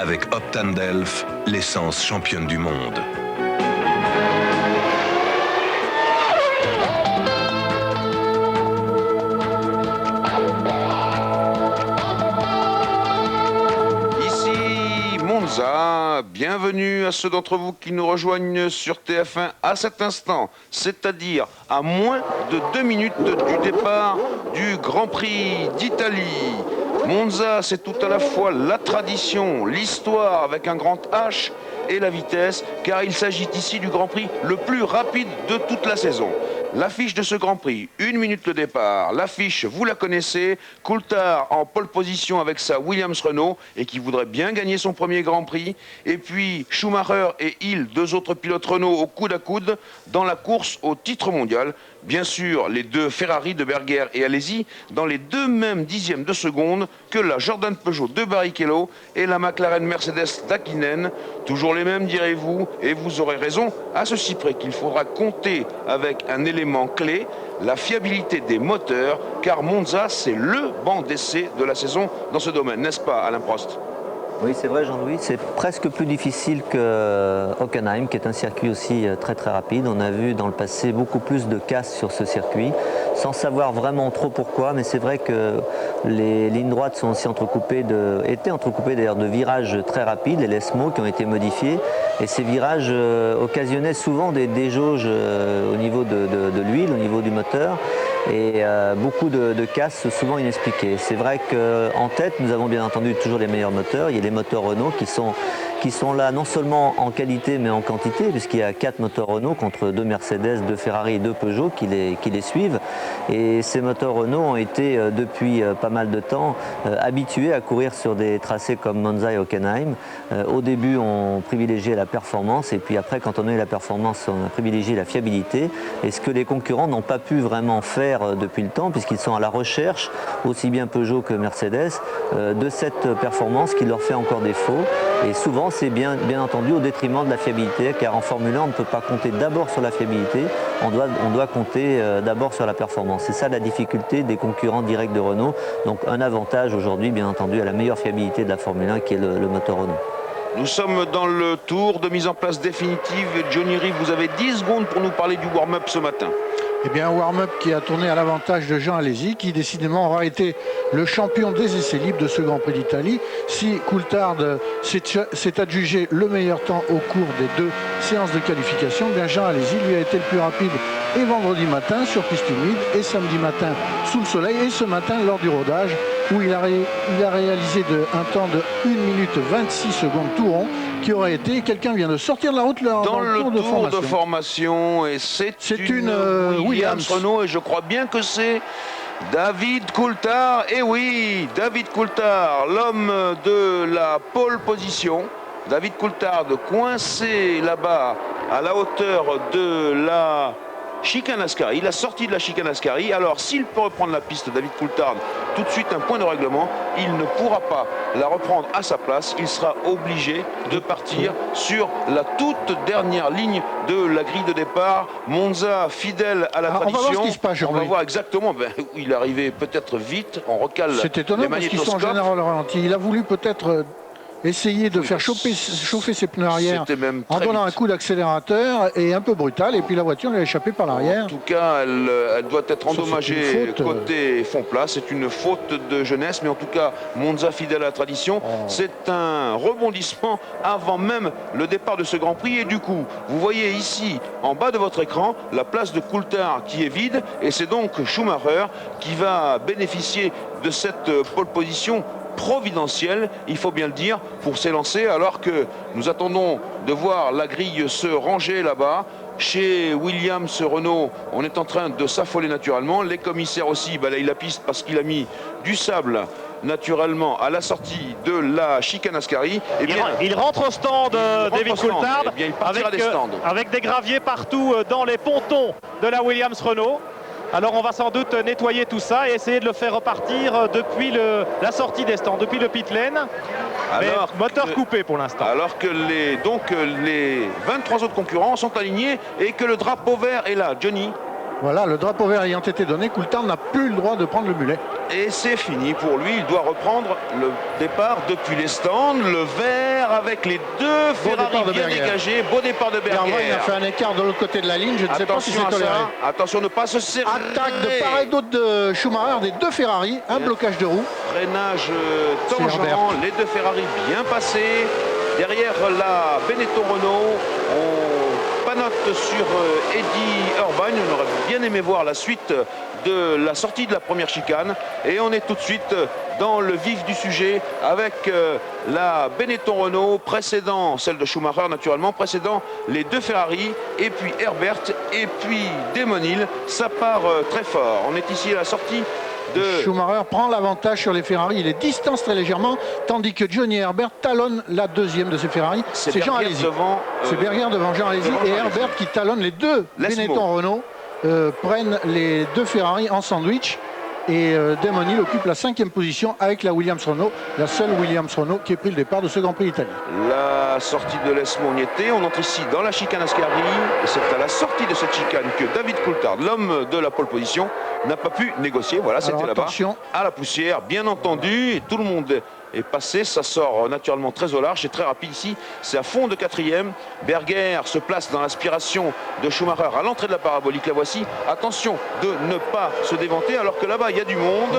avec Optan Delph, l'essence championne du monde. Bienvenue à ceux d'entre vous qui nous rejoignent sur TF1 à cet instant, c'est-à-dire à moins de 2 minutes du départ du Grand Prix d'Italie. Monza, c'est tout à la fois la tradition, l'histoire avec un grand H et la vitesse, car il s'agit ici du Grand Prix le plus rapide de toute la saison. L'affiche de ce Grand Prix, 1 minute le départ. L'affiche, vous la connaissez, Coulthard en pole position avec sa Williams-Renault et qui voudrait bien gagner son premier Grand Prix. Et puis Schumacher et Hill, 2 autres pilotes Renault au coude à coude dans la course au titre mondial. Bien sûr, les 2 Ferrari de Berger et Alesi dans les 2 mêmes dixièmes de seconde que la Jordan Peugeot de Barrichello et la McLaren Mercedes d'Hakkinen. Toujours les mêmes, direz-vous, et vous aurez raison, à ceci près qu'il faudra compter avec un élément clé, la fiabilité des moteurs, car Monza, c'est le banc d'essai de la saison dans ce domaine, n'est-ce pas, Alain Prost ? Oui, c'est vrai, Jean-Louis, c'est presque plus difficile que Hockenheim, qui est un circuit aussi très très rapide. On a vu dans le passé beaucoup plus de casse sur ce circuit, sans savoir vraiment trop pourquoi, mais c'est vrai que les lignes droites sont aussi étaient entrecoupées d'ailleurs de virages très rapides, les Lesmo qui ont été modifiés, et ces virages occasionnaient souvent des déjauges au niveau de l'huile, au niveau du moteur, et beaucoup de casse souvent inexpliquées. C'est vrai qu'en tête, nous avons bien entendu toujours les meilleurs moteurs. Il y a les moteurs Renault qui sont là non seulement en qualité mais en quantité, puisqu'il y a 4 moteurs Renault contre 2 Mercedes, 2 Ferrari et 2 Peugeot qui les suivent. Et ces moteurs Renault ont été depuis pas mal de temps habitués à courir sur des tracés comme Monza et Hockenheim. Au début, on privilégiait la performance, et puis après, quand on a eu la performance, on a privilégié la fiabilité. Et ce que les concurrents n'ont pas pu vraiment faire depuis le temps, puisqu'ils sont à la recherche, aussi bien Peugeot que Mercedes, de cette performance qui leur fait encore défaut. Et souvent, c'est bien entendu au détriment de la fiabilité, car en Formule 1, on ne peut pas compter d'abord sur la fiabilité, on doit compter d'abord sur la performance. C'est ça la difficulté des concurrents directs de Renault. Donc un avantage aujourd'hui, bien entendu, à la meilleure fiabilité de la Formule 1, qui est le moteur Renault. Nous sommes dans le tour de mise en place définitive. Johnny Rive, vous avez 10 secondes pour nous parler du warm-up ce matin. Eh bien, un warm-up qui a tourné à l'avantage de Jean Alesi, qui décidément aura été le champion des essais libres de ce Grand Prix d'Italie. Si Coulthard s'est adjugé le meilleur temps au cours des 2 séances de qualification, bien Jean Alesi lui a été le plus rapide et vendredi matin sur piste humide et samedi matin sous le soleil et ce matin lors du rodage où il a réalisé un temps de 1 minute 26 secondes tout rond qui aurait été, quelqu'un vient de sortir de la route dans le tour de formation et c'est une Williams Renault et je crois bien que c'est David Coulthard. Et oui, David Coulthard, l'homme de la pole position. David Coulthard coincé là-bas à la hauteur de la chicane Ascari, la sortie de la chicane Ascari. Alors s'il peut reprendre la piste, David Coulthard, tout de suite un point de règlement, il ne pourra pas la reprendre à sa place, il sera obligé de partir sur la toute dernière ligne de la grille de départ. Monza, fidèle à la tradition. On va voir ce qui se passe, on va voir exactement, il est arrivé peut-être vite, on recale c'est étonnant les parce qu'ils magnétoscopes. sont en général ralenti. Il a voulu peut-être essayer de faire chauffer ses pneus arrière en donnant un coup d'accélérateur et un peu brutal, et puis la voiture lui a échappé par l'arrière. En tout cas, elle doit être endommagée côté fond plat. C'est une faute de jeunesse, mais en tout cas, Monza fidèle à la tradition. C'est un rebondissement avant même le départ de ce Grand Prix. Et du coup, vous voyez ici, en bas de votre écran, la place de Coulthard qui est vide, et c'est donc Schumacher qui va bénéficier de cette pole position providentielle, il faut bien le dire, pour s'élancer, alors que nous attendons de voir la grille se ranger là-bas. Chez Williams Renault, on est en train de s'affoler naturellement. Les commissaires aussi balayent la piste parce qu'il a mis du sable naturellement à la sortie de la chicane Ascari. Il rentre au stand, David Coulthard, avec des graviers partout dans les pontons de la Williams Renault. Alors on va sans doute nettoyer tout ça et essayer de le faire repartir depuis la sortie des stands, depuis le pit lane. Moteur coupé pour l'instant. Alors que les 23 autres concurrents sont alignés et que le drapeau vert est là. Johnny. Voilà, le drapeau vert ayant été donné, Coulthard n'a plus le droit de prendre le mulet. Et c'est fini pour lui, il doit reprendre le départ depuis les stands, le vert avec les deux Ferrari bien dégagés, beau départ de Berger. Il a fait un écart de l'autre côté de la ligne, je ne sais pas si c'est toléré. Attention de ne pas se serrer. Attaque de part et d'autre de Schumacher, des deux Ferrari, un blocage de roue. Freinage tangent, les deux Ferrari bien passés. Derrière la Benetton Renault, on panote sur Eddie Irvine. On aurait bien aimé voir la suite de la sortie de la première chicane. Et on est tout de suite dans le vif du sujet avec la Benetton Renault, précédant celle de Schumacher naturellement, précédant les deux Ferrari, et puis Herbert, et puis Damon Hill. Ça part très fort. On est ici à la sortie de... Schumacher prend l'avantage sur les Ferrari, il les distance très légèrement, tandis que Johnny Herbert talonne la deuxième de ses Ferrari. C'est Jean Alesi. C'est Berger devant Jean Alesi et Herbert qui talonne les deux Benetton Renault, prennent les deux Ferrari en sandwich. Et Damon Hill occupe la 5e position avec la Williams Renault, la seule Williams Renault qui ait pris le départ de ce Grand Prix d'Italie. La sortie de l'Esmoniété, on entre ici dans la chicane Ascari, et c'est à la sortie de cette chicane que David Coulthard, l'homme de la pole position, n'a pas pu négocier. Voilà, c'était là-bas, à la poussière, bien entendu, et tout le monde est passé, ça sort naturellement très au large, c'est très rapide ici, c'est à fond de 4e. Berger se place dans l'aspiration de Schumacher à l'entrée de la parabolique, la voici. Attention de ne pas se déventer alors que là-bas il y a du monde.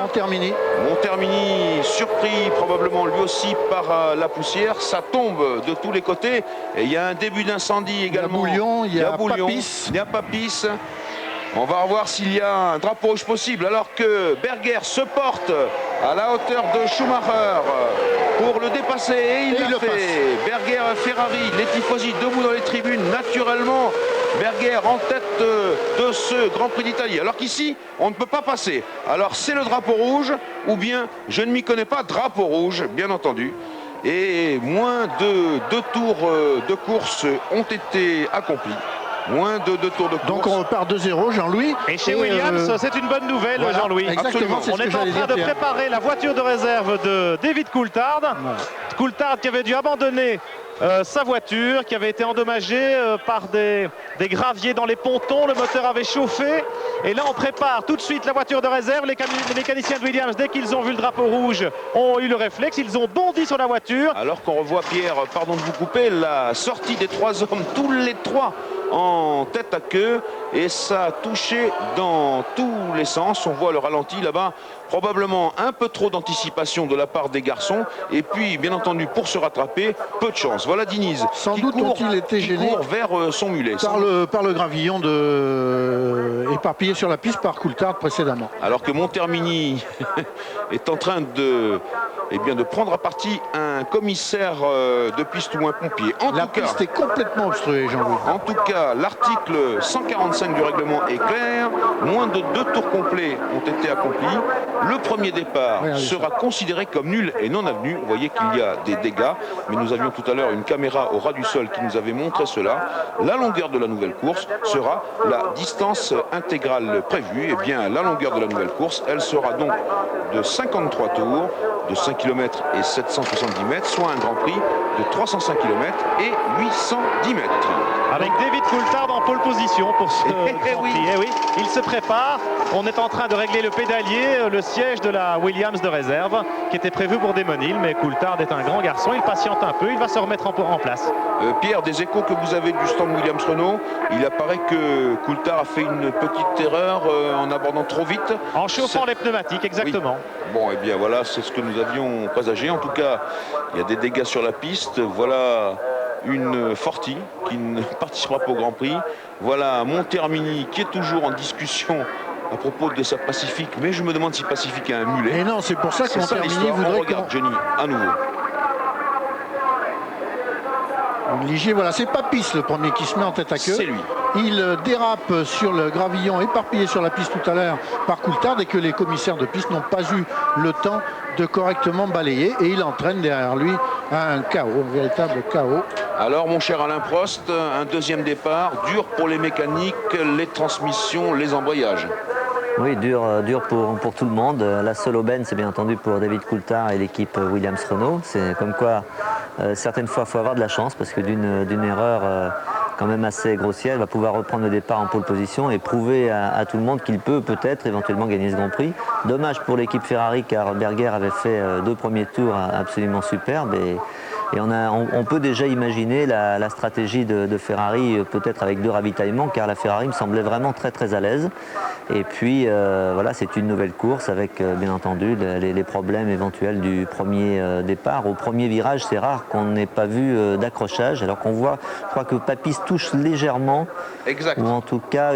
Montermini surpris probablement lui aussi par la poussière, ça tombe de tous les côtés et il y a un début d'incendie également. Il y a Papis. On va voir s'il y a un drapeau rouge possible alors que Berger se porte à la hauteur de Schumacher pour le dépasser et il l'a fait. Berger, Ferrari, les tifosi debout dans les tribunes, naturellement. Berger en tête de ce Grand Prix d'Italie. Alors qu'ici, on ne peut pas passer. Alors c'est le drapeau rouge ou bien, je ne m'y connais pas, drapeau rouge, bien entendu. Et moins de 2 tours de course ont été accomplis. Moins de 2 tours de course. Donc on repart 2-0, Jean-Louis. Et chez Williams, c'est une bonne nouvelle, voilà, Jean-Louis. Exactement. On est en train de préparer la voiture de réserve de David Coulthard. Ouais. Coulthard qui avait dû abandonner sa voiture, qui avait été endommagée par des graviers dans les pontons. Le moteur avait chauffé. Et là, on prépare tout de suite la voiture de réserve. Les mécaniciens de Williams, dès qu'ils ont vu le drapeau rouge, ont eu le réflexe. Ils ont bondi sur la voiture. Alors qu'on revoit, Pierre, pardon de vous couper, la sortie des 3 hommes, tous les 3 en tête à queue, et ça a touché dans tous les sens. On voit le ralenti là-bas, probablement un peu trop d'anticipation de la part des garçons, et puis bien entendu pour se rattraper, peu de chance. Voilà Diniz sans doute ont-ils été gênés vers son mulet par le gravillon éparpillé sur la piste par Coulthard précédemment. Alors que Montermini est en train de prendre à partie un commissaire de piste ou un pompier. La piste est complètement obstruée, Jean-Louis. En tout cas, l'article 145 du règlement est clair. Moins de 2 tours complets ont été accomplis. Le premier départ sera considéré comme nul et non avenu. Vous voyez qu'il y a des dégâts, mais nous avions tout à l'heure une caméra au ras du sol qui nous avait montré cela. La longueur de la nouvelle course sera la distance intégrale prévue. Et bien, la longueur de la nouvelle course, elle sera donc de 53 tours, de 5 km et 770 mètres, soit un Grand Prix de 305 km et 810 mètres. Avec David Coulthard en pole position pour ce Grand Prix. Eh oui, il se prépare. On est en train de régler le pédalier, le siège de la Williams de réserve qui était prévu pour Damon Hill, mais Coulthard est un grand garçon, il patiente un peu, il va se remettre en place. Pierre, des échos que vous avez du stand Williams Renault, il apparaît que Coulthard a fait une petite erreur en abordant trop vite. En chauffant les pneumatiques, exactement. Oui. Bon, et bien voilà, c'est ce que nous avions présagé. En tout cas, il y a des dégâts sur la piste. Voilà une Forti qui ne participera pas au Grand Prix. Voilà Montermini qui est toujours en discussion à propos de sa Pacifique, mais je me demande si Pacifique a un mulet. Et non, c'est pour ça que Montermini voudrait... On regarde Johnny à nouveau. Ligier, voilà, c'est Papis le premier qui se met en tête à queue. C'est lui. Il dérape sur le gravillon éparpillé sur la piste tout à l'heure par Coulthard et que les commissaires de piste n'ont pas eu le temps de correctement balayer et il entraîne derrière lui un chaos, un véritable chaos. Alors mon cher Alain Prost, un deuxième départ, dur pour les mécaniques, les transmissions, les embrayages. Oui, dur pour tout le monde. La seule aubaine, c'est bien entendu pour David Coulthard et l'équipe Williams Renault. C'est comme quoi, certaines fois, il faut avoir de la chance parce que d'une erreur quand même assez grossière. Il va pouvoir reprendre le départ en pole position et prouver à tout le monde qu'il peut peut-être éventuellement gagner ce Grand Prix. Dommage pour l'équipe Ferrari car Berger avait fait 2 premiers tours absolument superbes et on peut déjà imaginer la stratégie de Ferrari, peut-être avec 2 ravitaillements, car la Ferrari me semblait vraiment très très à l'aise. Et puis voilà, c'est une nouvelle course avec bien entendu les problèmes éventuels du premier départ. Au premier virage, c'est rare qu'on n'ait pas vu d'accrochage, alors qu'on voit, je crois que Papis touche légèrement. Exact. Ou en tout cas,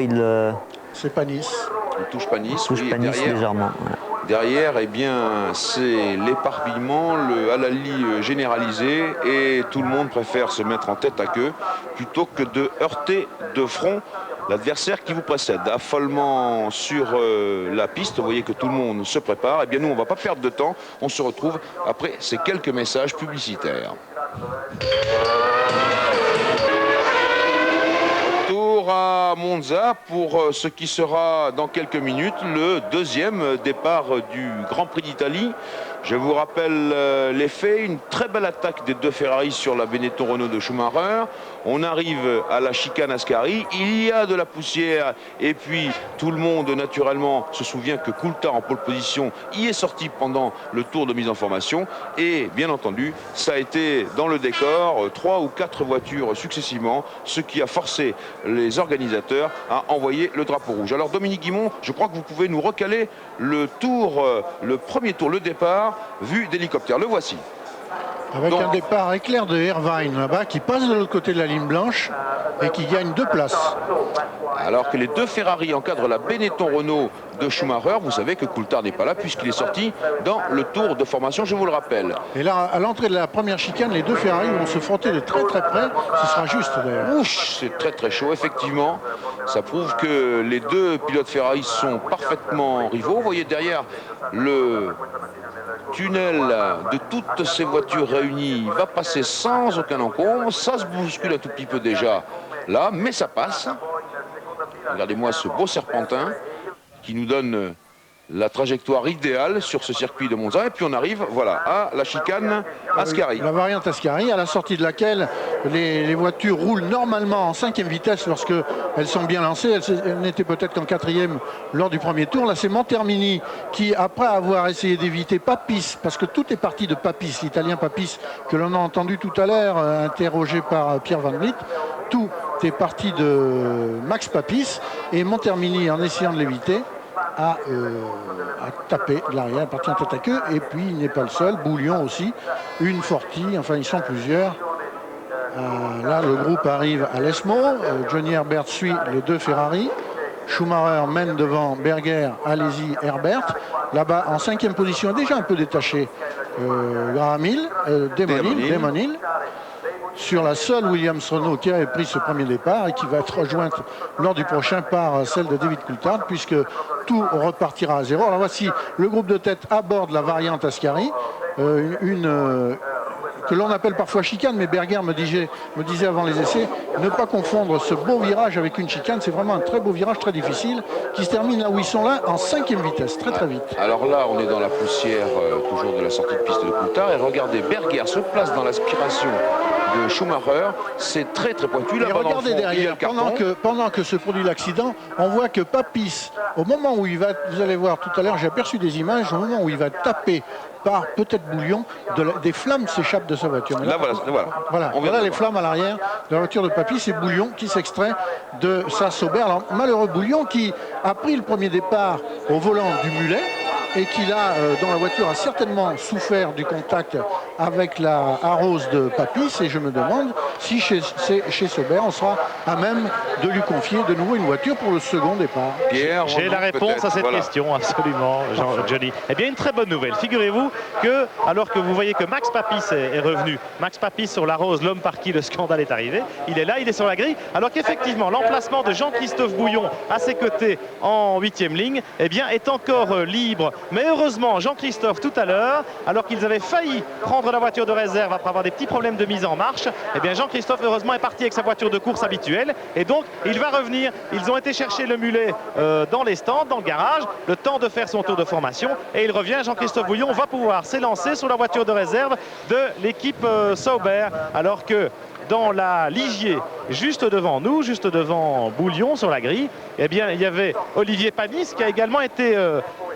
c'est pas Nice. Il touche pas Nice, touche pas Nice derrière, légèrement. Voilà. Derrière, eh bien, c'est l'éparpillement, le halali généralisé et tout le monde préfère se mettre en tête à queue plutôt que de heurter de front l'adversaire qui vous précède. Affolement sur la piste, vous voyez que tout le monde se prépare. Eh bien, nous, on ne va pas perdre de temps. On se retrouve après ces quelques messages publicitaires. À Monza pour ce qui sera dans quelques minutes le 2e départ du Grand Prix d'Italie. Je vous rappelle les faits, une très belle attaque des 2 Ferrari sur la Benetton Renault de Schumacher. On arrive à la chicane Ascari, il y a de la poussière et puis tout le monde naturellement se souvient que Coulthard en pole position y est sorti pendant le tour de mise en formation et bien entendu ça a été dans le décor 3 ou 4 voitures successivement, ce qui a forcé les organisateurs à envoyer le drapeau rouge. Alors Dominique Guimond, je crois que vous pouvez nous recaler le tour, le premier tour, le départ vu d'hélicoptère. Le voici. Avec un départ éclair de Irvine là-bas qui passe de l'autre côté de la ligne blanche et qui gagne 2 places. Alors que les 2 Ferrari encadrent la Benetton Renault de Schumacher, vous savez que Coulthard n'est pas là puisqu'il est sorti dans le tour de formation, je vous le rappelle. Et là, à l'entrée de la première chicane, les 2 Ferrari vont se frotter de très très près. Ce sera juste d'ailleurs. C'est très très chaud, effectivement. Ça prouve que les 2 pilotes Ferrari sont parfaitement rivaux. Vous voyez derrière le tunnel de toutes ces voitures réunies va passer sans aucun encombre. Ça se bouscule un tout petit peu déjà là, mais ça passe. Regardez-moi ce beau serpentin qui nous donne la trajectoire idéale sur ce circuit de Monza. Et puis on arrive, voilà, à la chicane Ascari. La variante Ascari, à la sortie de laquelle les voitures roulent normalement en 5e vitesse lorsqu'elles sont bien lancées. Elles n'étaient peut-être qu'en 4e lors du premier tour. Là, c'est Montermini qui, après avoir essayé d'éviter Papis, parce que tout est parti de Papis, l'italien Papis, que l'on a entendu tout à l'heure, interrogé par Pierre Van Vliet. Tout est parti de Max Papis et Montermini, en essayant de l'éviter, a tapé de l'arrière, parti en tête à queue, et puis il n'est pas le seul, Bouillon aussi, une Forti, enfin ils sont plusieurs. Là le groupe arrive à l'ESMO, Johnny Herbert suit les 2 Ferrari, Schumacher mène devant Berger, Alesi, Herbert. Là-bas en 5e position, déjà un peu détaché, Graham Hill, Damon Hill. Sur la seule Williams Renault qui a pris ce premier départ et qui va être rejointe lors du prochain par celle de David Coulthard, puisque tout repartira à 0. Alors voici le groupe de tête à bord de la variante Ascari, que l'on appelle parfois chicane, mais Berger me disait avant les essais, ne pas confondre ce beau virage avec une chicane. C'est vraiment un très beau virage, très difficile, qui se termine là où ils sont là, en 5e vitesse, très très vite. Alors là, on est dans la poussière, toujours de la sortie de piste de Coulthard, et regardez, Berger se place dans l'aspiration de Schumacher, c'est très très pointu. Là, et regardez derrière, pendant que se produit l'accident, on voit que Papis, au moment où il va, vous allez voir tout à l'heure, j'ai aperçu des images, au moment où il va taper par peut-être Bouillon, des flammes s'échappent de sa voiture. Là, voilà les flammes à l'arrière de la voiture de Papis, c'est Bouillon qui s'extrait de sa Sauber. Alors, malheureux Bouillon qui a pris le premier départ au volant du mulet et qui là, dont la voiture a certainement souffert du contact avec la Arose de Papis, et je me demande si chez Sauber on sera à même de lui confier de nouveau une voiture pour le second départ. Pierre, j'ai la réponse à cette question, absolument, Johnny. Eh bien, une très bonne nouvelle. Figurez-vous que, alors que vous voyez que Max Papis est revenu, Max Papis sur la Rose, l'homme par qui le scandale est arrivé, il est là, il est sur la grille, alors qu'effectivement, l'emplacement de Jean-Christophe Bouillon à ses côtés en 8e ligne, eh bien, est encore libre. Mais heureusement, Jean-Christophe, tout à l'heure, alors qu'ils avaient failli prendre la voiture de réserve après avoir des petits problèmes de mise en marche, eh bien, Jean-Christophe, heureusement, est parti avec sa voiture de course habituelle. Et donc, il va revenir. Ils ont été chercher le mulet dans les stands, dans le garage, le temps de faire son tour de formation. Et il revient. Jean-Christophe Bouillon va pouvoir s'élancer sur la voiture de réserve de l'équipe Sauber. Alors que dans la Ligier, juste devant nous, juste devant Boulion sur la grille, eh bien, il y avait Olivier Panis qui a également été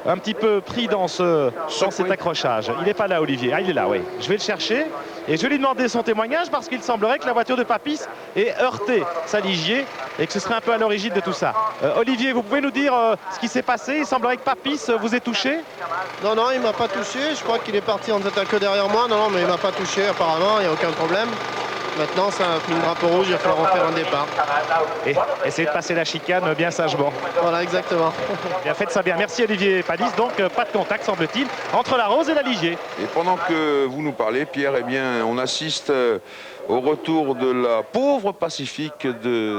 un petit peu pris dans cet accrochage. Il n'est pas là, Olivier. Ah, il est là, oui. Je vais le chercher et je vais lui demander son témoignage parce qu'il semblerait que la voiture de Papis ait heurté sa Ligier et que ce serait un peu à l'origine de tout ça. Olivier, vous pouvez nous dire ce qui s'est passé? Il semblerait que Papis vous ait touché? Non, non, il ne m'a pas touché. Je crois qu'il est parti en tête à queue derrière moi. Non, non, mais il ne m'a pas touché apparemment. Il n'y a aucun problème. Maintenant, ça a mis le drapeau rouge, il va falloir en faire un départ. Et essayez de passer la chicane bien sagement. Voilà, exactement. Bien, faites ça bien. Merci Olivier Panis. Donc, pas de contact, semble-t-il, entre la Rose et la Ligier. Et pendant que vous nous parlez, Pierre, eh bien, on assiste au retour de la pauvre Pacifique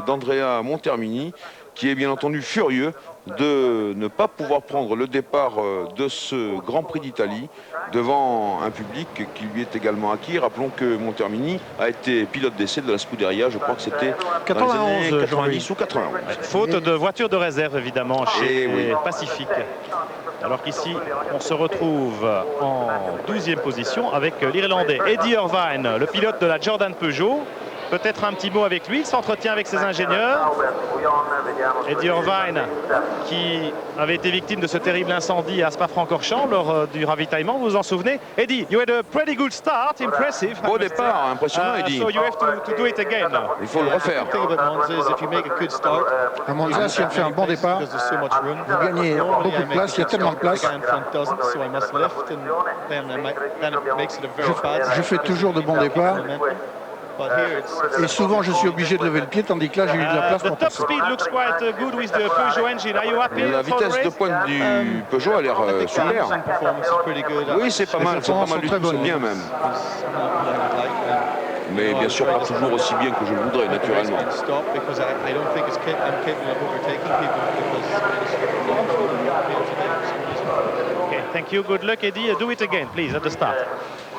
d'Andrea Montermini, qui est bien entendu furieux de ne pas pouvoir prendre le départ de ce Grand Prix d'Italie devant un public qui lui est également acquis. Rappelons que Montermini a été pilote d'essai de la Scuderia, je crois que c'était dans les années 90 ou 91. Faute de voiture de réserve, évidemment, chez Pacifique. Alors qu'ici, on se retrouve en 12e position avec l'Irlandais Eddie Irvine, le pilote de la Jordan Peugeot. Peut-être un petit mot avec lui, il s'entretient avec ses ingénieurs. Eddie Irvine, qui avait été victime de ce terrible incendie à Spa-Francorchamps lors du ravitaillement, vous vous en souvenez? Eddie, you had a pretty good start, impressive. Beau départ, impressionnant, Eddie. So you have to do it again. Il faut le refaire. À Monza, si on fait un bon départ, vous gagnez beaucoup de place, il y a tellement de place. Je fais toujours de bons départs. Et souvent, je suis obligé de lever le pied, tandis que là, j'ai eu de la place pour passer. La vitesse de pointe du Peugeot a l'air super. Oui, c'est pas mal, c'est pas mal du tout, c'est bien même. Mais bien sûr, pas toujours aussi bien que je le voudrais, naturellement. Okay, thank you, good luck, Eddie. Do it again, please, at the start.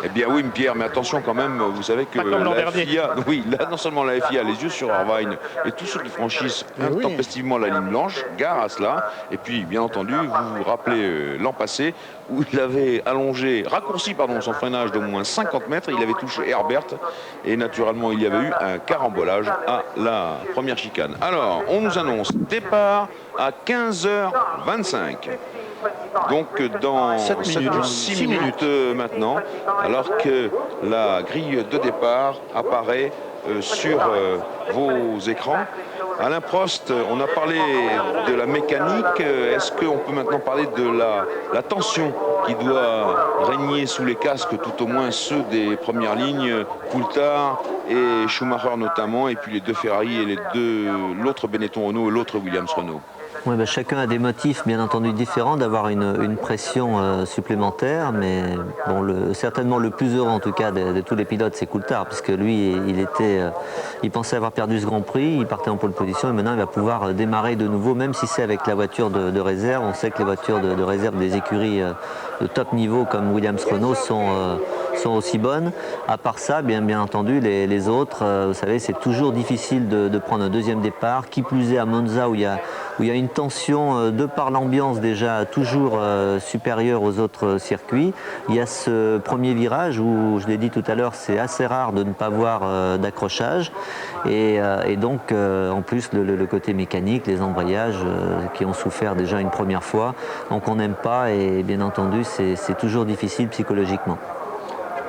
Eh bien oui, Pierre, mais attention quand même, vous savez que la FIA, oui, là, non seulement la FIA a les yeux sur Irvine et tous ceux qui franchissent intempestivement la ligne blanche, gare à cela. Et puis, bien entendu, vous vous rappelez l'an passé où il avait raccourci son freinage d'au moins 50 mètres, il avait touché Herbert et naturellement il y avait eu un carambolage à la première chicane. Alors, on nous annonce départ à 15h25. Donc dans 6 minutes maintenant, alors que la grille de départ apparaît sur vos écrans. Alain Prost, on a parlé de la mécanique. Est-ce qu'on peut maintenant parler de la tension qui doit régner sous les casques, tout au moins ceux des premières lignes, Coulthard et Schumacher notamment, et puis les deux Ferrari et l'autre Benetton Renault et l'autre Williams Renault? Oui, ben chacun a des motifs bien entendu différents d'avoir une pression supplémentaire, mais bon, certainement le plus heureux en tout cas de tous les pilotes, c'est Coulthard, puisque lui il pensait avoir perdu ce Grand Prix, il partait en pole position et maintenant il va pouvoir démarrer de nouveau, même si c'est avec la voiture de réserve. On sait que les voitures de réserve des écuries de top niveau comme Williams Renault sont aussi bonnes. À part ça, bien entendu, les autres, vous savez, c'est toujours difficile de prendre un deuxième départ, qui plus est à Monza où il y a une tension de par l'ambiance déjà toujours supérieure aux autres circuits. Il y a ce premier virage où, je l'ai dit tout à l'heure, c'est assez rare de ne pas voir d'accrochage. Et donc, en plus, le côté mécanique, les embrayages qui ont souffert déjà une première fois. Donc on n'aime pas et bien entendu, c'est toujours difficile psychologiquement.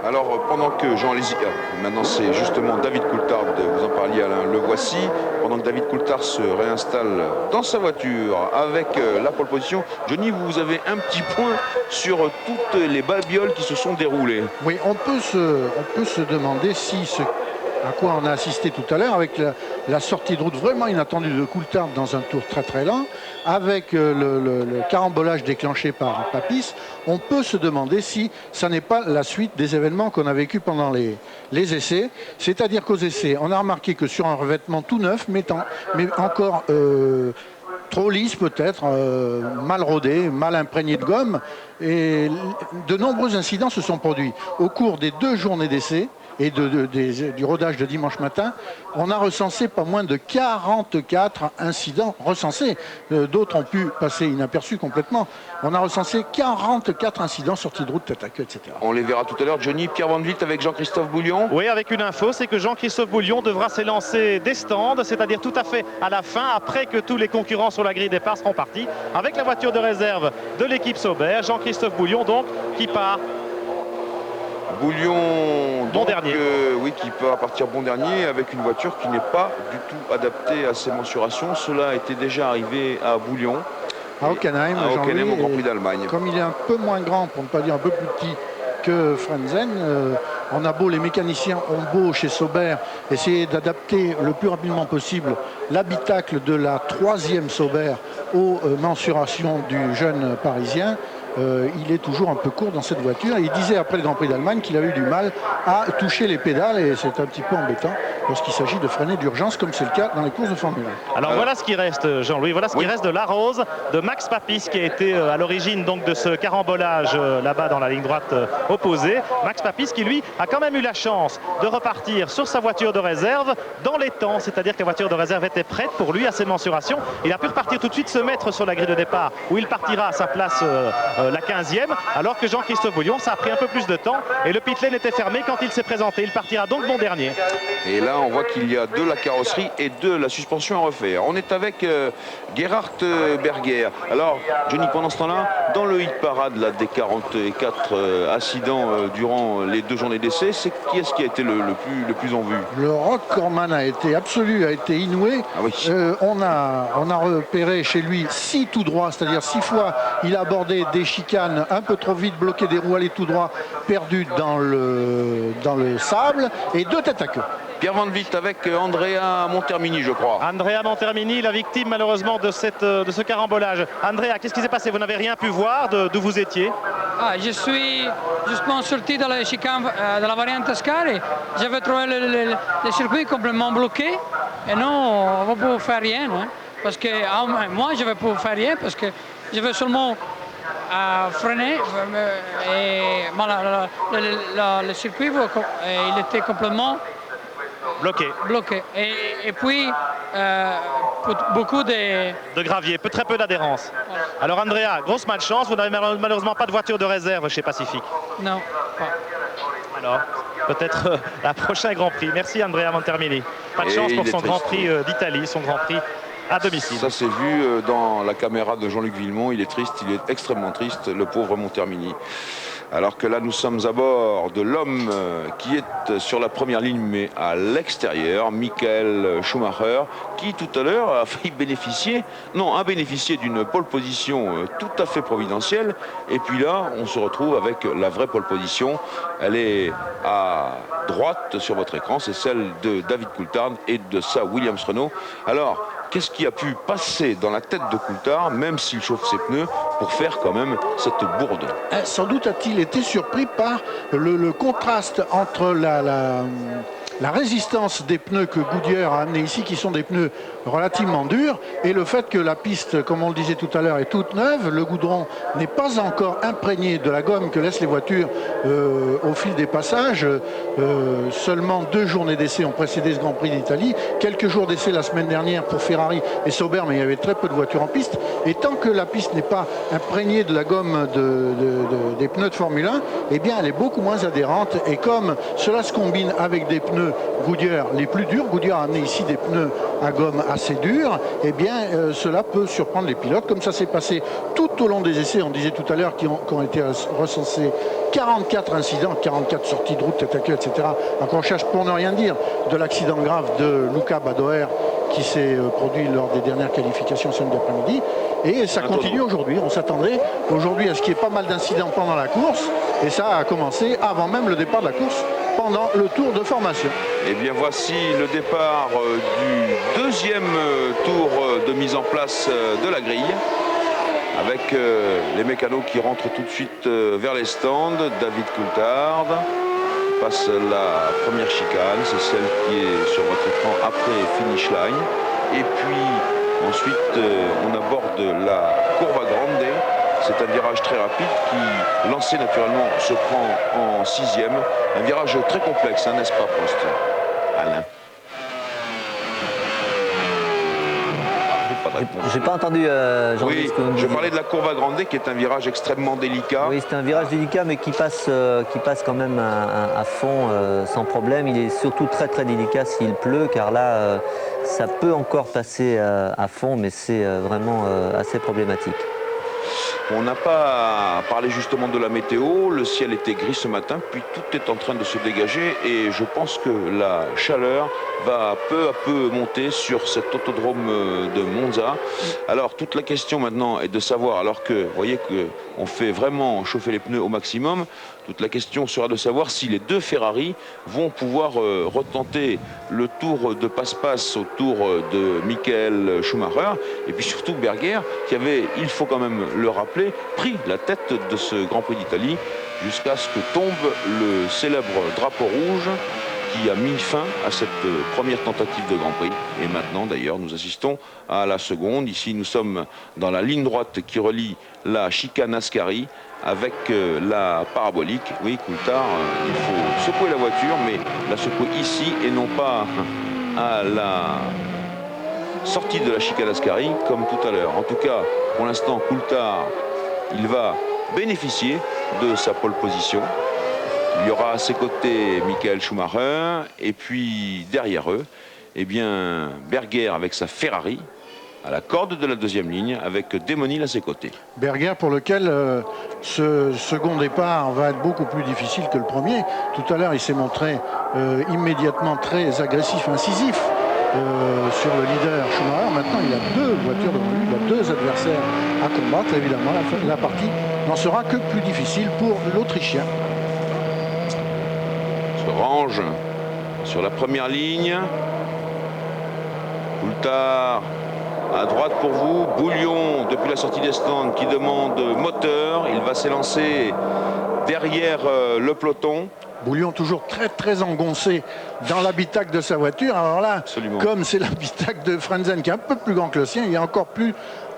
Alors, pendant que Jean Alesi, maintenant c'est justement David Coulthard, vous en parliez Alain, le voici, pendant que David Coulthard se réinstalle dans sa voiture avec la pole position, Johnny, vous avez un petit point sur toutes les babioles qui se sont déroulées. Oui, on peut se demander si à quoi on a assisté tout à l'heure avec la sortie de route vraiment inattendue de Coulthard dans un tour très très lent, avec le carambolage déclenché par Papis, on peut se demander si ça n'est pas la suite des événements qu'on a vécu pendant les essais. C'est-à-dire qu'aux essais, on a remarqué que sur un revêtement tout neuf, mais encore trop lisse peut-être, mal rodé, mal imprégné de gomme, et de nombreux incidents se sont produits. Au cours des 2 journées d'essais, et du rodage de dimanche matin, on a recensé pas moins de 44 incidents recensés. D'autres ont pu passer inaperçus complètement. On a recensé 44 incidents sortis de route, tête à queue, etc. On les verra tout à l'heure. Johnny, Pierre Van Vliet avec Jean-Christophe Bouillon. Oui, avec une info, c'est que Jean-Christophe Bouillon devra s'élancer des stands, c'est-à-dire tout à fait à la fin, après que tous les concurrents sur la grille départ seront partis, avec la voiture de réserve de l'équipe Sauber. Jean-Christophe Bouillon, donc, qui part. Bouillon, bon dernier. Oui, qui peut partir bon dernier avec une voiture qui n'est pas du tout adaptée à ses mensurations. Cela était déjà arrivé à Bouillon. À Hockenheim, au Grand Prix d'Allemagne. Comme il est un peu moins grand, pour ne pas dire un peu plus petit que Frentzen, on a beau, les mécaniciens ont beau chez Sauber essayer d'adapter le plus rapidement possible l'habitacle de la 3e Sauber aux mensurations du jeune parisien. Il est toujours un peu court dans cette voiture. Il disait après le Grand Prix d'Allemagne qu'il avait eu du mal à toucher les pédales et c'est un petit peu embêtant lorsqu'il s'agit de freiner d'urgence comme c'est le cas dans les courses de Formule 1. Alors voilà ce qui reste, Jean-Louis, voilà ce qui reste de la Rose de Max Papis qui a été à l'origine donc de ce carambolage là-bas dans la ligne droite opposée. Max Papis qui lui a quand même eu la chance de repartir sur sa voiture de réserve dans les temps, c'est-à-dire que la voiture de réserve était prête pour lui à ses mensurations. Il a pu repartir tout de suite, se mettre sur la grille de départ où il partira à sa place la 15e, alors que Jean-Christophe Bouillon, ça a pris un peu plus de temps et le pit lane était fermé quand il s'est présenté. Il partira donc bon dernier. Et là, on voit qu'il y a de la carrosserie et de la suspension à refaire. On est avec Gerhard Berger. Alors, Johnny, pendant ce temps-là, dans le hit parade là, des 44 accidents durant les 2 journées d'essai, qui est-ce qui a été le plus en vue? Le Rock Corman a été absolu, a été inouï. Ah oui. On a repéré chez lui 6 tout droits, c'est-à-dire 6 fois il a abordé des chicanes un peu trop vite, bloqué des roues allées tout droit, perdu dans le sable et 2 têtes à queue. Pierre Van Vliet avec Andrea Montermini, je crois. Andrea Montermini, la victime malheureusement de ce carambolage. Andrea, qu'est-ce qui s'est passé? Vous n'avez rien pu voir d'où vous étiez? Je suis justement sorti de la chicane de la variante Ascari. J'avais trouvé le circuit complètement bloqué et non, on ne peut faire rien. Hein, parce que moi, je ne vais pas faire rien parce que je veux seulement freiner et le circuit il était complètement bloqué. Et puis beaucoup de gravier, très peu d'adhérence. Voilà. Alors Andrea, grosse malchance, vous n'avez malheureusement pas de voiture de réserve chez Pacific. Non, pas. Alors, peut-être la prochain Grand Prix. Merci Andrea Montermini. Pas de chance pour son Grand Prix d'Italie, son Grand Prix à domicile. Ça s'est vu dans la caméra de Jean-Luc Villemont. Il est triste, il est extrêmement triste, le pauvre Montermini. Alors que là, nous sommes à bord de l'homme qui est sur la première ligne, mais à l'extérieur, Michael Schumacher, qui tout à l'heure a failli bénéficier d'une pole position tout à fait providentielle. Et puis là, on se retrouve avec la vraie pole position. Elle est à droite sur votre écran, c'est celle de David Coulthard et de sa Williams-Renault. Alors, qu'est-ce qui a pu passer dans la tête de Coulthard, même s'il chauffe ses pneus, pour faire quand même cette bourde? Sans doute a-t-il été surpris par le contraste entre la résistance des pneus que Goodyear a amené ici, qui sont des pneus relativement durs, et le fait que la piste, comme on le disait tout à l'heure, est toute neuve. Le goudron n'est pas encore imprégné de la gomme que laissent les voitures au fil des passages. Seulement 2 journées d'essai ont précédé ce Grand Prix d'Italie. Quelques jours d'essai la semaine dernière pour Ferrari et Sauber, mais il y avait très peu de voitures en piste. Et tant que la piste n'est pas imprégnée de la gomme des pneus de Formule 1, eh bien elle est beaucoup moins adhérente. Et comme cela se combine avec des pneus Goodyear les plus durs, Goodyear a amené ici des pneus à gomme assez durs, eh bien cela peut surprendre les pilotes, comme ça s'est passé tout au long des essais. On disait tout à l'heure qu'ont été recensés 44 incidents, 44 sorties de route, tête à queue, etc. Donc on cherche, pour ne rien dire, de l'accident grave de Luca Badoer qui s'est produit lors des dernières qualifications samedi après-midi. Et ça continue aujourd'hui. On s'attendait aujourd'hui à ce qu'il y ait pas mal d'incidents pendant la course. Et ça a commencé avant même le départ de la course, pendant le tour de formation. Et bien voici le départ du 2e tour de mise en place de la grille. Avec les mécanos qui rentrent tout de suite vers les stands. David Coulthard passe la première chicane, c'est celle qui est sur votre écran après finish line. Et puis ensuite on aborde la Curva Grande, C'est un virage très rapide qui, lancé naturellement, se prend en 6e. Un virage très complexe, hein, n'est-ce pas, Prost? Alain. J'ai pas entendu oui, je parlais de la Curva Grande qui est un virage extrêmement délicat. Oui, c'est un virage délicat mais qui passe quand même à fond sans problème. Il est surtout très très délicat s'il pleut car là ça peut encore passer à fond mais c'est vraiment assez problématique. On n'a pas parlé justement de la météo, le ciel était gris ce matin, puis tout est en train de se dégager et je pense que la chaleur va peu à peu monter sur cet autodrome de Monza. Alors toute la question maintenant est de savoir, alors que vous voyez qu'on fait vraiment chauffer les pneus au maximum, toute la question sera de savoir si les deux Ferrari vont pouvoir retenter le tour de passe-passe autour de Michael Schumacher et puis surtout Berger qui avait, il faut quand même le rappeler, pris la tête de ce Grand Prix d'Italie jusqu'à ce que tombe le célèbre drapeau rouge qui a mis fin à cette première tentative de Grand Prix. Et maintenant, d'ailleurs, nous assistons à la seconde. Ici, nous sommes dans la ligne droite qui relie la chicane Ascari avec la parabolique. Oui, Coulthard, il faut secouer la voiture, mais la secouer ici et non pas à la sortie de la chicane Ascari, comme tout à l'heure. En tout cas, pour l'instant, Coulthard, il va bénéficier de sa pole position. Il y aura à ses côtés Michael Schumacher et puis derrière eux, eh bien, Berger avec sa Ferrari à la corde de la deuxième ligne avec Démonil à ses côtés. Berger pour lequel ce second départ va être beaucoup plus difficile que le premier. Tout à l'heure, il s'est montré immédiatement très agressif, incisif sur le leader Schumacher. Maintenant, il a deux voitures devant lui, il a deux adversaires à combattre. Évidemment, la partie n'en sera que plus difficile pour l'Autrichien. Range sur la première ligne. Coulthard à droite pour vous. Bouillon depuis la sortie des stands qui demande moteur. Il va s'élancer derrière le peloton. Bouillon toujours très très engoncé dans l'habitacle de sa voiture. Alors là, absolument, comme c'est l'habitacle de Frentzen qui est un peu plus grand que le sien, il est encore plus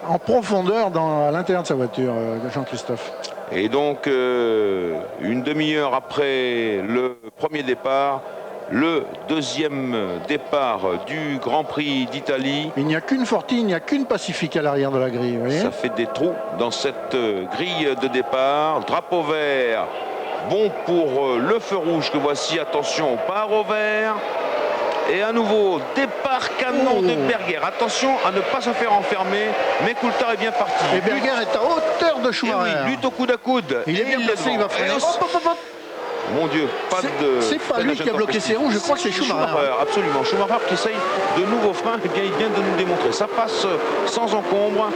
en profondeur à l'intérieur de sa voiture, Jean-Christophe. Et donc, une demi-heure après le premier départ, le deuxième départ du Grand Prix d'Italie. Il n'y a qu'une Forti, il n'y a qu'une Pacifique à l'arrière de la grille. Vous voyez, ça fait des trous dans cette grille de départ. Drapeau vert, bon pour le feu rouge que voici. Attention, on part au vert. Et à nouveau, départ canon de Berger. Attention à ne pas se faire enfermer, mais Coulthard est bien parti. Et Berger est à hauteur de Schumacher. Oui, lutte au coude à coude. Il est bien placé, il va freiner. Mon Dieu, pas de... C'est pas lui qui a bloqué ses roues, je crois que c'est Schumacher. Absolument, Schumacher qui essaye de nouveaux freins, et bien il vient de nous démontrer. Ça passe sans encombre,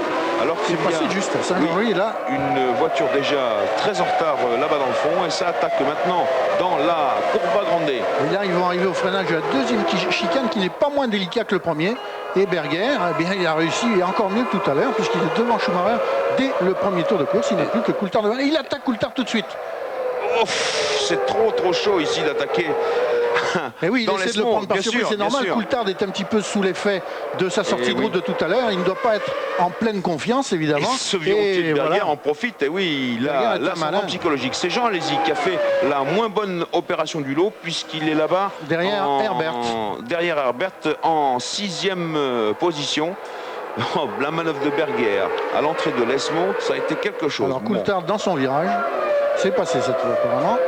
alors qu'il y a passé juste à Saint-Henri, là. Une voiture déjà très en retard là-bas dans le fond, et ça attaque maintenant dans la Curva Grande. Et là, ils vont arriver au freinage de la deuxième chicane qui n'est pas moins délicat que le premier. Et Berger, eh bien, il a réussi encore mieux que tout à l'heure, puisqu'il est devant Schumacher dès le premier tour de course. Il n'a plus que Coulthard devant. Et il attaque Coulthard tout de suite. C'est trop chaud ici d'attaquer. Et oui, il essaie de le prendre par surprise, c'est normal. Coulthard est un petit peu sous l'effet de sa sortie de route de tout à l'heure. Il ne doit pas être en pleine confiance, évidemment. Et ce violentier de Berger en profite. Et oui, il a l'ascendant psychologique. C'est Jean Alesi qui a fait la moins bonne opération du lot, puisqu'il est là-bas derrière Herbert. Derrière Herbert en 6e position. La manœuvre de Berger à l'entrée de l'Esmo, ça a été quelque chose. Alors Coulthard dans son virage, c'est passé cette fois apparemment.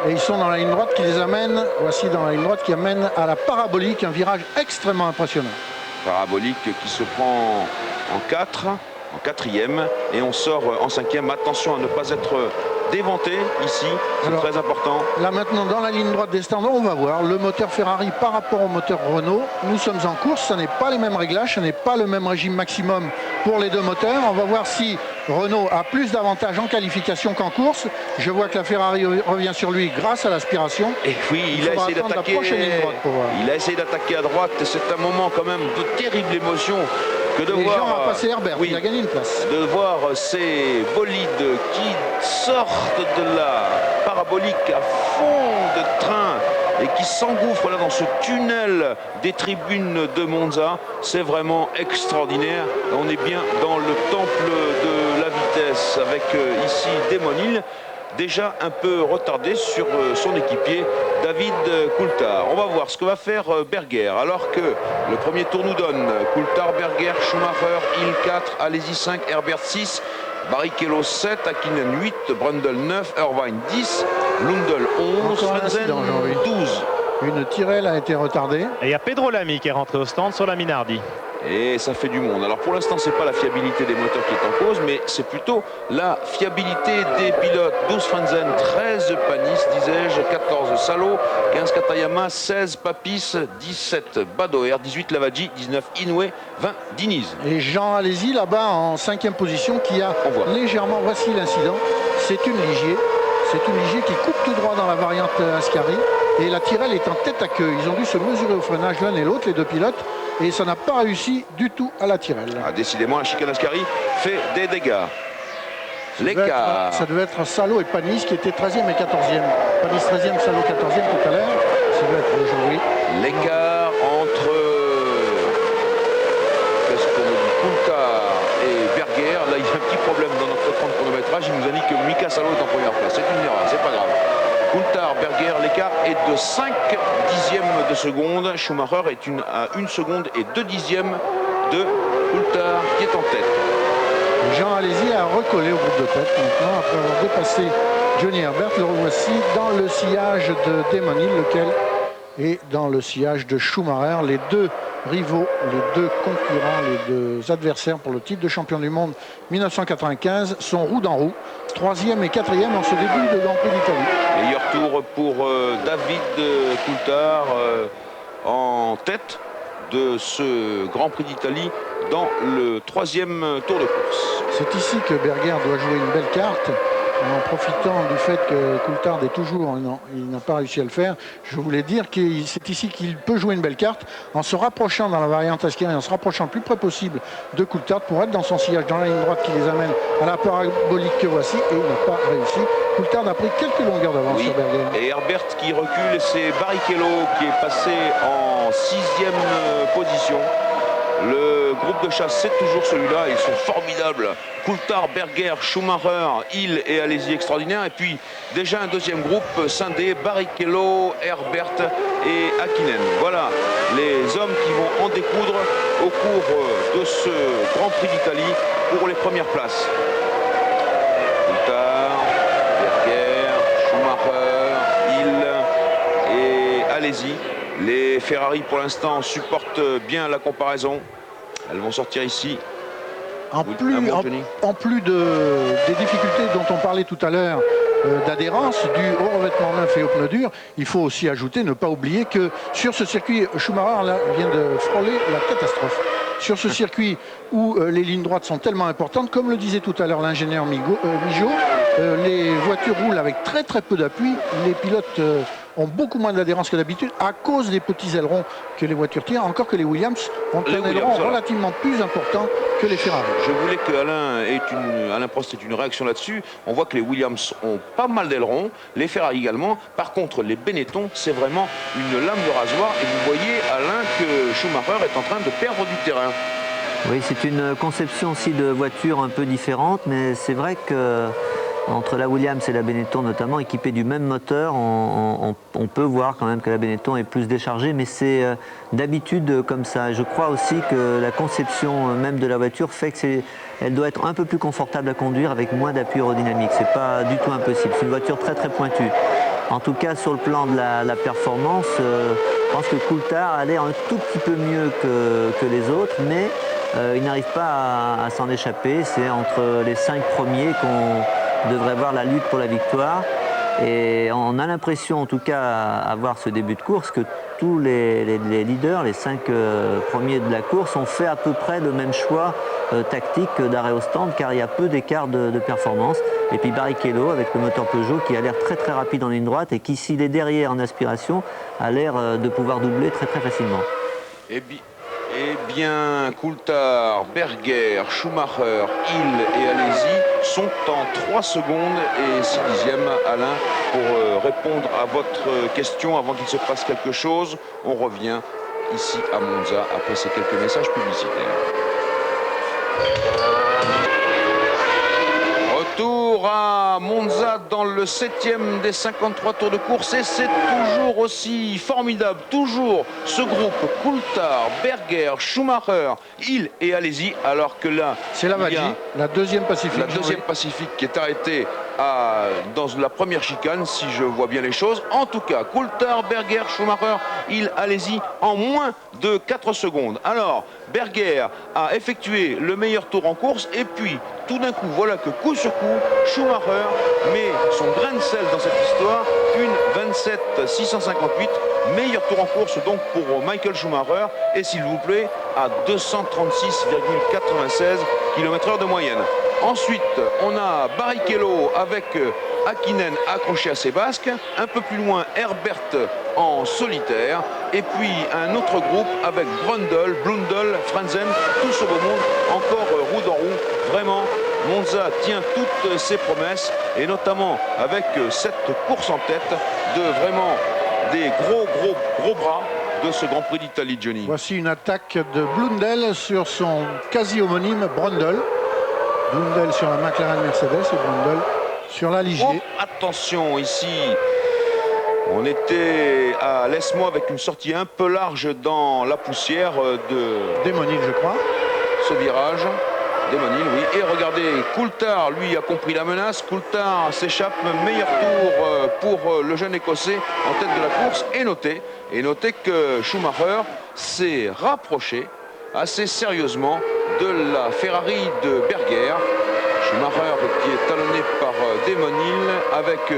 Et ils sont dans la ligne droite qui les amène, voici dans la ligne droite qui amène à la parabolique, un virage extrêmement impressionnant. Parabolique qui se prend en 4, en 4e, et on sort en 5e. Attention à ne pas être déventé ici, c'est très important. Là maintenant dans la ligne droite des stands, on va voir le moteur Ferrari par rapport au moteur Renault. Nous sommes en course, ce n'est pas les mêmes réglages, ce n'est pas le même régime maximum pour les deux moteurs. On va voir si Renault a plus d'avantages en qualification qu'en course. Je vois que la Ferrari revient sur lui grâce à l'aspiration. Et oui, il a essayé d'attaquer. Il a essayé d'attaquer à droite, et c'est un moment quand même de terrible émotion. Que de voir, Jean a passé Herbert, il a gagné une place. De voir ces bolides qui sortent de la parabolique à fond de train et qui s'engouffrent là dans ce tunnel des tribunes de Monza, c'est vraiment extraordinaire. On est bien dans le temple de la vitesse. avec ici Damon Hill, déjà un peu retardé sur son équipier David Coulthard. On va voir ce que va faire Berger, alors que le premier tour nous donne Coulthard, Berger, Schumacher, Hill 4, Alesi 5, Herbert 6, Barrichello 7, Hakkinen 8, Brundle 9, Irvine 10, Lundell 11, Frentzen 12. Une Tyrrell a été retardée. Et il y a Pedro Lamy qui est rentré au stand sur la Minardi. Et ça fait du monde. Alors pour l'instant, c'est pas la fiabilité des moteurs qui est en cause, mais c'est plutôt la fiabilité des pilotes. 12 Frentzen, 13 Panis, disais-je, 14 Salo, 15 Katayama, 16 Papis, 17 Badoer, 18 Lavaggi, 19 Inoue, 20 Diniz. Et Jean Alesi là-bas en 5e position qui a légèrement, voici l'incident, c'est une Ligier. C'est une Ligier qui coupe tout droit dans la variante Ascari. Et la Tyrrell est en tête à queue. Ils ont dû se mesurer au freinage l'un et l'autre, les deux pilotes. Et ça n'a pas réussi du tout à la Tyrrell. Ah, décidément, la chicane Ascari fait des dégâts. L'écart. Ça devait être Salo et Panis qui étaient 13e et 14e. Panis 13e, Salo 14e tout à l'heure. Ça doit être aujourd'hui. L'écart entre qu'est-ce qu'on dit, Coulthard et Berger. Là, il y a un petit problème dans notre écran de chronométrage. Il nous a dit que Mika Salo est en première place. C'est une erreur, c'est pas grave. Coulthard, Berger, l'écart est de 5 dixièmes de seconde. Schumacher est à 1 seconde et 2 dixièmes de Coulthard qui est en tête. Jean Alesi a recollé au groupe de tête maintenant après avoir dépassé Johnny Herbert. Le revoici dans le sillage de Damon Hill, lequel est dans le sillage de Schumacher. Les deux rivaux, les deux concurrents, les deux adversaires pour le titre de champion du monde 1995 sont roue dans roue, 3e et 4e en ce début de Grand Prix d'Italie. Meilleur tour pour David Coulthard en tête de ce Grand Prix d'Italie dans le 3e tour de course. C'est ici que Berger doit jouer une belle carte. En profitant du fait que Coulthard est toujours, non, il n'a pas réussi à le faire, je voulais dire que c'est ici qu'il peut jouer une belle carte en se rapprochant dans la variante Ascari, en se rapprochant le plus près possible de Coulthard pour être dans son sillage, dans la ligne droite qui les amène à la parabolique que voici, et il n'a pas réussi. Coulthard a pris quelques longueurs d'avance sur Berger. Et Herbert qui recule, et c'est Barrichello qui est passé en 6e position. Le groupe de chasse, c'est toujours celui-là. Ils sont formidables. Coulthard, Berger, Schumacher, Hill et Alesi extraordinaire. Et puis déjà un deuxième groupe scindé, Barrichello, Herbert et Hakkinen. Voilà les hommes qui vont en découdre au cours de ce Grand Prix d'Italie pour les premières places. Coulthard, Berger, Schumacher, Hill et Alesi. Les Ferrari pour l'instant supportent bien la comparaison. Elles vont sortir ici. En plus des difficultés dont on parlait tout à l'heure, d'adhérence due au revêtement neuf et aux pneus durs, il faut aussi ajouter, ne pas oublier que sur ce circuit, Schumacher là, vient de frôler la catastrophe. Sur ce circuit où les lignes droites sont tellement importantes, comme le disait tout à l'heure l'ingénieur Migaud, les voitures roulent avec très peu d'appui. Les pilotes ont beaucoup moins d'adhérence que d'habitude à cause des petits ailerons que les voitures tirent, encore que les Williams ont un aileron relativement plus important que les Ferrari. Je voulais que Alain Prost ait une réaction là-dessus. On voit que les Williams ont pas mal d'ailerons, les Ferrari également. Par contre, les Benetton, c'est vraiment une lame de rasoir. Et vous voyez, Alain, que Schumacher est en train de perdre du terrain. Oui, c'est une conception aussi de voiture un peu différente, mais c'est vrai que entre la Williams et la Benetton notamment, équipées du même moteur, on peut voir quand même que la Benetton est plus déchargée, mais c'est d'habitude comme ça. Je crois aussi que la conception même de la voiture fait qu'elle doit être un peu plus confortable à conduire avec moins d'appui aérodynamique. C'est pas du tout impossible, c'est une voiture très pointue. En tout cas, sur le plan de la performance, je pense que Coulthard a l'air un tout petit peu mieux que les autres, mais il n'arrive pas à s'en échapper. C'est entre les 5 premiers qu'on devrait voir la lutte pour la victoire. Et on a l'impression, en tout cas, à voir ce début de course, que tous les leaders, les 5 premiers de la course, ont fait à peu près le même choix tactique d'arrêt au stand, car il y a peu d'écart de performance. Et puis Barrichello, avec le moteur Peugeot, qui a l'air très rapide en ligne droite et qui, s'il est derrière en aspiration, a l'air de pouvoir doubler très facilement. Eh bien, Coulthard, Berger, Schumacher, Hill et Alesi sont en 3 secondes et 6 dixièmes. Alain, pour répondre à votre question avant qu'il se passe quelque chose, on revient ici à Monza après ces quelques messages publicitaires. Retour à Monza dans le 7e des 53 tours de course et c'est toujours aussi formidable, toujours ce groupe Coulthard, Berger, Schumacher, Hill et Alesi, alors que là c'est la Vaggi, la deuxième Pacifique. La deuxième Pacifique qui est arrêtée dans la première chicane, si je vois bien les choses. En tout cas, Coulthard, Berger, Schumacher, Hill, Alesi en moins de 4 secondes. Alors, Berger a effectué le meilleur tour en course et puis tout d'un coup, voilà que coup sur coup, Schumacher met son grain de sel dans cette histoire, une 27,658, meilleur tour en course donc pour Michael Schumacher et s'il vous plaît à 236,96 km/h de moyenne. Ensuite, on a Barrichello avec Hakkinen accroché à ses basques. Un peu plus loin, Herbert en solitaire. Et puis un autre groupe avec Brundle, Blundell, Frentzen, tout ce beau monde, encore roue dans roue. Vraiment, Monza tient toutes ses promesses et notamment avec cette course en tête de vraiment des gros bras de ce Grand Prix d'Italie, Johnny. Voici une attaque de Blundell sur son quasi-homonyme Brundle. Blundell sur la McLaren Mercedes et Brundle sur la Ligier. Oh, attention, ici, on était à l'Esmo avec une sortie un peu large dans la poussière de Démonil, je crois. Ce virage. Démonil, oui. Et regardez, Coulthard, lui, a compris la menace. Coulthard s'échappe. Meilleur tour pour le jeune Écossais en tête de la course. Et notez que Schumacher s'est rapproché assez sérieusement de la Ferrari de Berger. Schumacher qui est talonné par Démonil avec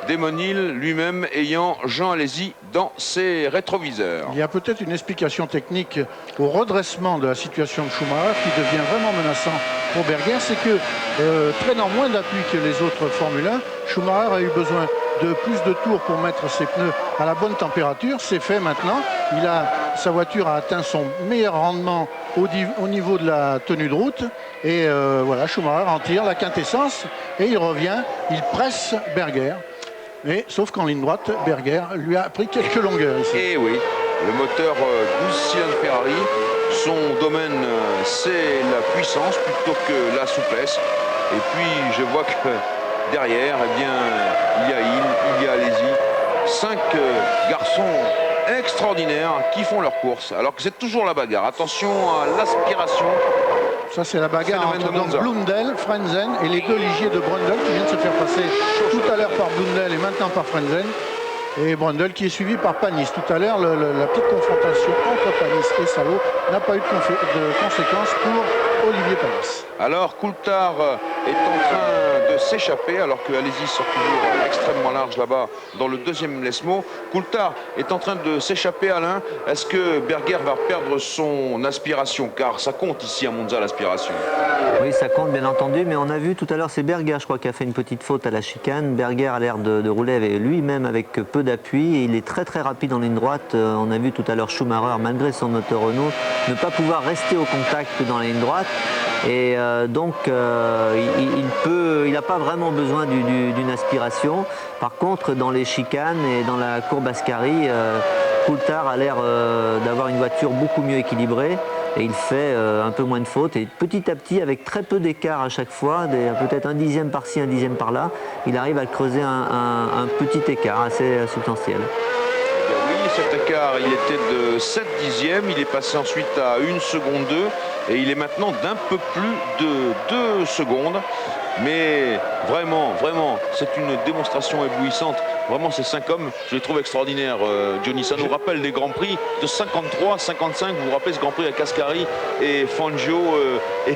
Démonil lui-même ayant Jean Alesi dans ses rétroviseurs. Il y a peut-être une explication technique au redressement de la situation de Schumacher qui devient vraiment menaçant pour Berger. C'est que traînant moins d'appui que les autres Formule 1, Schumacher a eu besoin de plus de tours pour mettre ses pneus à la bonne température. C'est fait maintenant. Sa voiture a atteint son meilleur rendement au niveau de la tenue de route. Et voilà, Schumacher en tire la quintessence et il revient, il presse Berger. Mais sauf qu'en ligne droite, Berger lui a pris quelques longueurs ici. Et oui, le moteur 12 cylindres Ferrari, son domaine c'est la puissance plutôt que la souplesse. Et puis je vois que derrière, eh bien, il y a Hill, il y a Alesi, 5 garçons extraordinaires qui font leur course. Alors que c'est toujours la bagarre. Attention à l'aspiration. Ça, c'est la bagarre entre Blundell, Frentzen et les deux Ligier de Brundle qui viennent de se faire passer tout à l'heure par Blundell et maintenant par Frentzen. Et Brundle qui est suivi par Panis. Tout à l'heure, la petite confrontation entre Panis et Salo n'a pas eu de conséquences pour Olivier Panis. Alors Coulthard est en train de s'échapper alors que Alesi sort toujours extrêmement large là-bas dans le deuxième Lesmo. Coulthard est en train de s'échapper, Alain. Est-ce que Berger va perdre son aspiration? Car ça compte ici à Monza, l'aspiration. Oui, ça compte bien entendu, mais on a vu tout à l'heure, c'est Berger, je crois, qui a fait une petite faute à la chicane. Berger a l'air de rouler lui-même avec peu d'appui. Il est très rapide en ligne droite. On a vu tout à l'heure Schumacher, malgré son moteur Renault, ne pas pouvoir rester au contact dans la ligne droite. Et donc il n'a pas vraiment besoin d'une aspiration. Par contre, dans les chicanes et dans la courbe Ascari, Coulthard a l'air d'avoir une voiture beaucoup mieux équilibrée et il fait un peu moins de fautes. Et petit à petit, avec très peu d'écart à chaque fois, peut-être un dixième par-ci, un dixième par-là, il arrive à creuser un petit écart assez substantiel. Cet écart, il était de 7 dixièmes, il est passé ensuite à 1 seconde 2 et il est maintenant d'un peu plus de 2 secondes. Mais vraiment, c'est une démonstration éblouissante. Vraiment, ces 5 hommes, je les trouve extraordinaires. Johnny, ça nous rappelle des Grands Prix de 53, 55. Vous vous rappelez ce Grand Prix à Cascari et Fangio et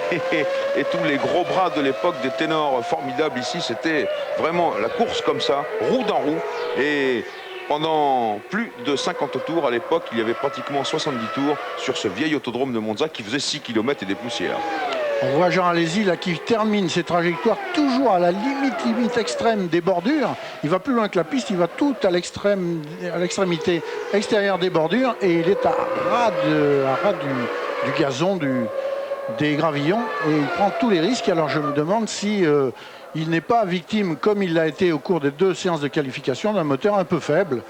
tous les gros bras de l'époque, des ténors formidables ici. C'était vraiment la course comme ça, roue dans roue. Et pendant plus de 50 tours, à l'époque, il y avait pratiquement 70 tours sur ce vieil autodrome de Monza qui faisait 6 km et des poussières. On voit Jean Alesi là qui termine ses trajectoires toujours à la limite extrême des bordures. Il va plus loin que la piste, il va tout à l'extrémité extérieure des bordures et il est à ras du gazon, des gravillons et il prend tous les risques. Alors je me demande si il n'est pas victime, comme il l'a été au cours des 2 séances de qualification, d'un moteur un peu faible.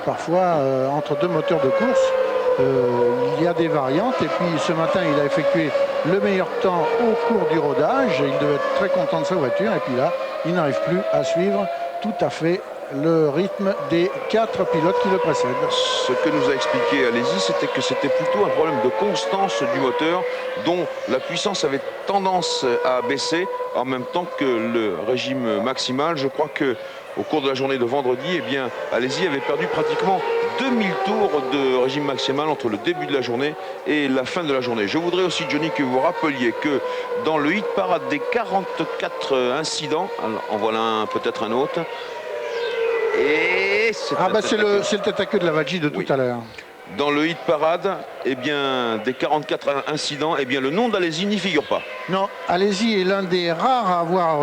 Parfois, entre 2 moteurs de course, il y a des variantes. Et puis ce matin, il a effectué le meilleur temps au cours du rodage. Il devait être très content de sa voiture. Et puis là, il n'arrive plus à suivre tout à fait le rythme des 4 pilotes qui le précèdent. Ce que nous a expliqué Alesi, c'était que c'était plutôt un problème de constance du moteur dont la puissance avait tendance à baisser en même temps que le régime maximal. Je crois que au cours de la journée de vendredi, eh bien, Alesi avait perdu pratiquement 2000 tours de régime maximal entre le début de la journée et la fin de la journée. Je voudrais aussi, Johnny, que vous rappeliez que dans le hit parade des 44 incidents, alors, en voilà peut-être un autre. Et c'est le tête à queue de la Vaggi de tout à l'heure. Dans le hit parade, eh bien, des 44 incidents, eh bien, le nom d'Alesi n'y figure pas. Non, Alesi est l'un des rares à avoir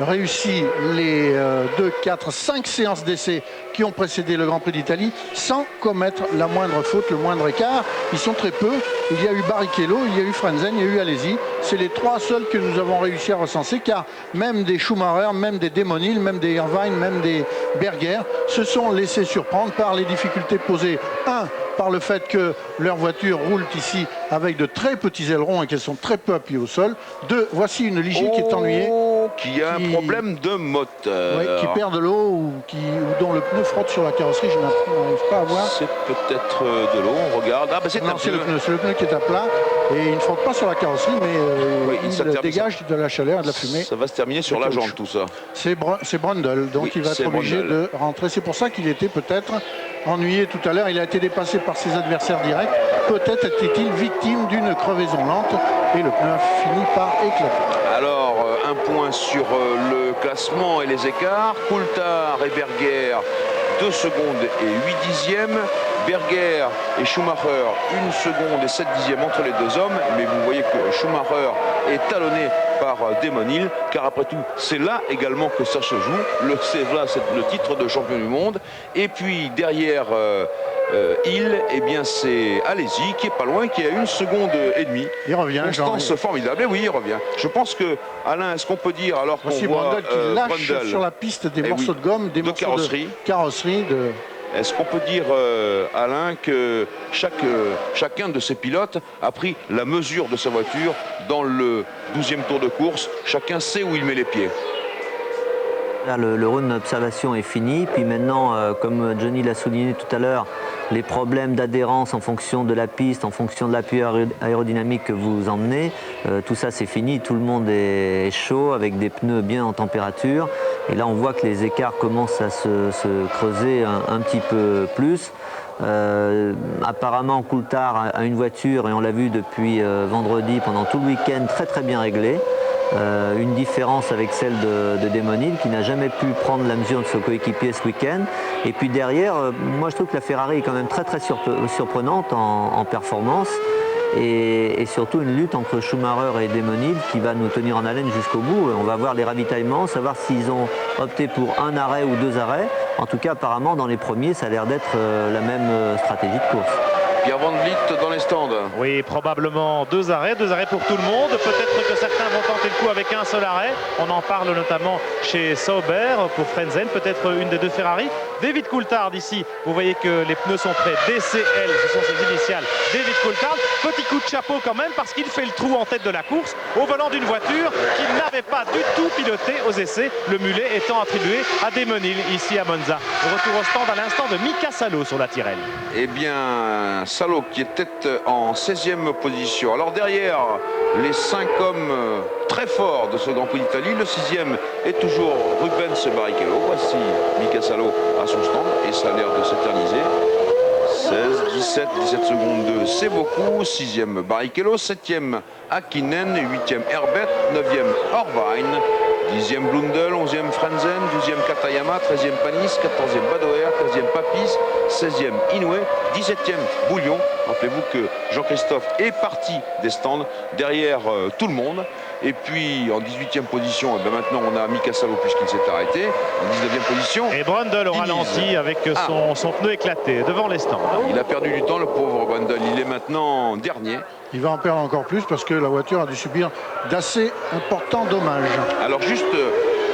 réussi les 2, 4, 5 séances d'essai qui ont précédé le Grand Prix d'Italie sans commettre la moindre faute, le moindre écart. Ils sont très peu. Il y a eu Barrichello, il y a eu Frentzen, il y a eu Alesi. C'est les 3 seuls que nous avons réussi à recenser, car même des Schumacher, même des Demonil, même des Irvine, même des Berger se sont laissés surprendre par les difficultés posées. Par le fait que leur voiture roule ici avec de très petits ailerons et qu'elles sont très peu appuyées au sol. 2, voici une Ligier qui est ennuyée. Qui a un problème de moteur. Oui, qui perd de l'eau ou dont le pneu frotte sur la carrosserie, je n'arrive pas à voir. C'est peut-être de l'eau, on regarde. Ah, ben c'est le pneu qui est à plat et il ne frotte pas sur la carrosserie, mais il dégage de la chaleur et de la fumée. Ça va se terminer sur la jambe, tout ça. C'est Brundle, donc il va être obligé de rentrer. C'est pour ça qu'il était peut-être ennuyé tout à l'heure. Il a été dépassé par ses adversaires directs. Peut-être était-il victime d'une crevaison lente et le pneu a fini par éclater. Alors, un point sur le classement et les écarts. Coulthard et Berger, 2 secondes et 8 dixièmes. Berger et Schumacher, 1 seconde et 7 dixièmes entre les 2 hommes. Mais vous voyez que Schumacher est talonné par Demonil, car après tout, c'est là également que ça se joue. C'est le titre de champion du monde. Et puis derrière eh bien c'est Alesi qui est pas loin, qui a 1 seconde et demie. Il revient. Constance formidable. Et oui, il revient. Je pense que, Alain, est-ce qu'on peut dire, alors qu'on voit Brundle qui lâche Brundle sur la piste des morceaux de gomme, des morceaux de carrosserie. Est-ce qu'on peut dire, Alain, que chacun de ces pilotes a pris la mesure de sa voiture dans le 12e tour de course? Chacun sait où il met les pieds. Là, le round d'observation est fini. Puis maintenant, comme Johnny l'a souligné tout à l'heure, les problèmes d'adhérence en fonction de la piste, en fonction de l'appui aérodynamique que vous emmenez, tout ça c'est fini. Tout le monde est chaud avec des pneus bien en température. Et là, on voit que les écarts commencent à se creuser un petit peu plus. Apparemment, Coulthard a une voiture, et on l'a vu depuis vendredi, pendant tout le week-end, très très bien réglée. Une différence avec celle de Demonil, qui n'a jamais pu prendre la mesure de son coéquipier ce week-end. Et puis derrière, moi je trouve que la Ferrari est quand même très très surprenante en performance. Et surtout une lutte entre Schumacher et Demonil qui va nous tenir en haleine jusqu'au bout. On va voir les ravitaillements, savoir s'ils ont opté pour 1 arrêt ou 2 arrêts. En tout cas, apparemment, dans les premiers, ça a l'air d'être la même stratégie de course. Pierre Van Vliet dans les stands. Oui, probablement 2 arrêts pour tout le monde. Peut-être que certains vont tenter le coup avec 1 seul arrêt. On en parle notamment chez Sauber pour Frentzen, peut-être une des 2 Ferrari. David Coulthard ici, vous voyez que les pneus sont prêts. DCL, ce sont ses initiales. David Coulthard, petit coup de chapeau quand même parce qu'il fait le trou en tête de la course au volant d'une voiture qu'il n'avait pas du tout pilotée aux essais. Le mulet étant attribué à Demonil ici à Monza. Retour au stand à l'instant de Mika Salo sur la Tyrrell. Eh bien, Salo qui était en 16e position. Alors derrière les 5 hommes très forts de ce Grand Prix d'Italie, le 6e est toujours Rubens Barrichello. Voici Mika Salo à son stand et ça a l'air de s'éterniser. 17 secondes 2, c'est beaucoup. 6e Barrichello, 7e Hakkinen, 8e Herbert, 9e Irvine, 10e Blundell, 11e Frentzen, 12e Katayama, 13e Panis, 14e Badoer, 15e Papis, 16e Inoue, 17e Bouillon. Rappelez-vous que Jean-Christophe est parti des stands derrière tout le monde. Et puis en 18e position, et bien maintenant on a Mika Salo puisqu'il s'est arrêté. En 19e position. Et Brundle au ralenti avec son pneu éclaté devant les stands. Il a perdu du temps, le pauvre Brundle. Il est maintenant dernier. Il va en perdre encore plus parce que la voiture a dû subir d'assez importants dommages. Alors juste,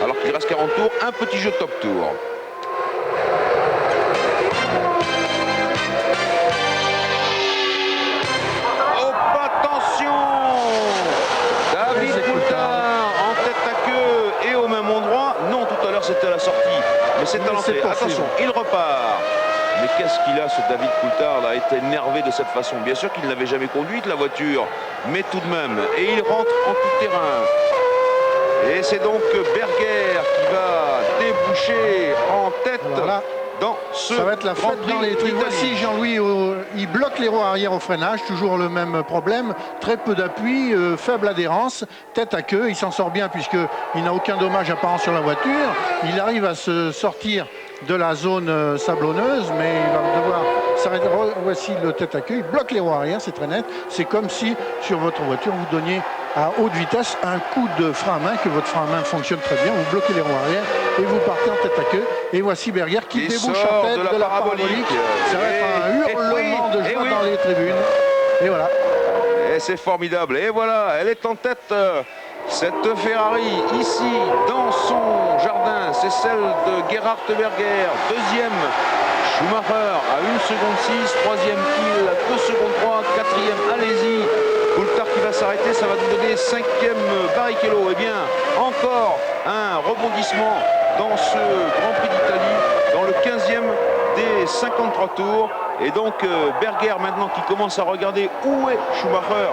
alors qu'il reste 40 tours, un petit jeu top tour. David Coulthard en tête à queue et au même endroit. c'est à l'entrée. Attention, il repart. Mais qu'est-ce qu'il a, ce David Coulthard a été énervé de cette façon. Bien sûr qu'il n'avait jamais conduite la voiture, mais tout de même. Et il rentre en tout terrain. Et c'est donc Berger qui va déboucher en tête. Voilà. Dans ce ça va être la fête dans les tribunes. Voici Jean-Louis, il bloque les roues arrière au freinage, toujours le même problème, très peu d'appui, faible adhérence, tête à queue, il s'en sort bien puisqu'il n'a aucun dommage apparent sur la voiture, il arrive à se sortir de la zone sablonneuse, mais il va devoir s'arrêter. Voici le tête à queue, il bloque les roues arrière, c'est très net, c'est comme si sur votre voiture vous donniez à haute vitesse un coup de frein à main, que votre frein à main fonctionne très bien, vous bloquez les roues arrière et vous partez en tête à queue. Et voici Berger qui débouche en tête de la parabolique. Ça va être un hurlement de joie dans les tribunes. Et voilà. Et c'est formidable. Et voilà, elle est en tête. Cette Ferrari ici dans son jardin, c'est celle de Gerhard Berger. Deuxième, Schumacher à 1 seconde 6. Troisième, Hill à 2 secondes 3. Quatrième, allez-y. Coulthard qui va s'arrêter, ça va nous donner 5e Barrichello. Eh bien, encore un rebondissement dans ce Grand Prix d'Italie, dans le 15e des 53 tours. Et donc Berger maintenant qui commence à regarder où est Schumacher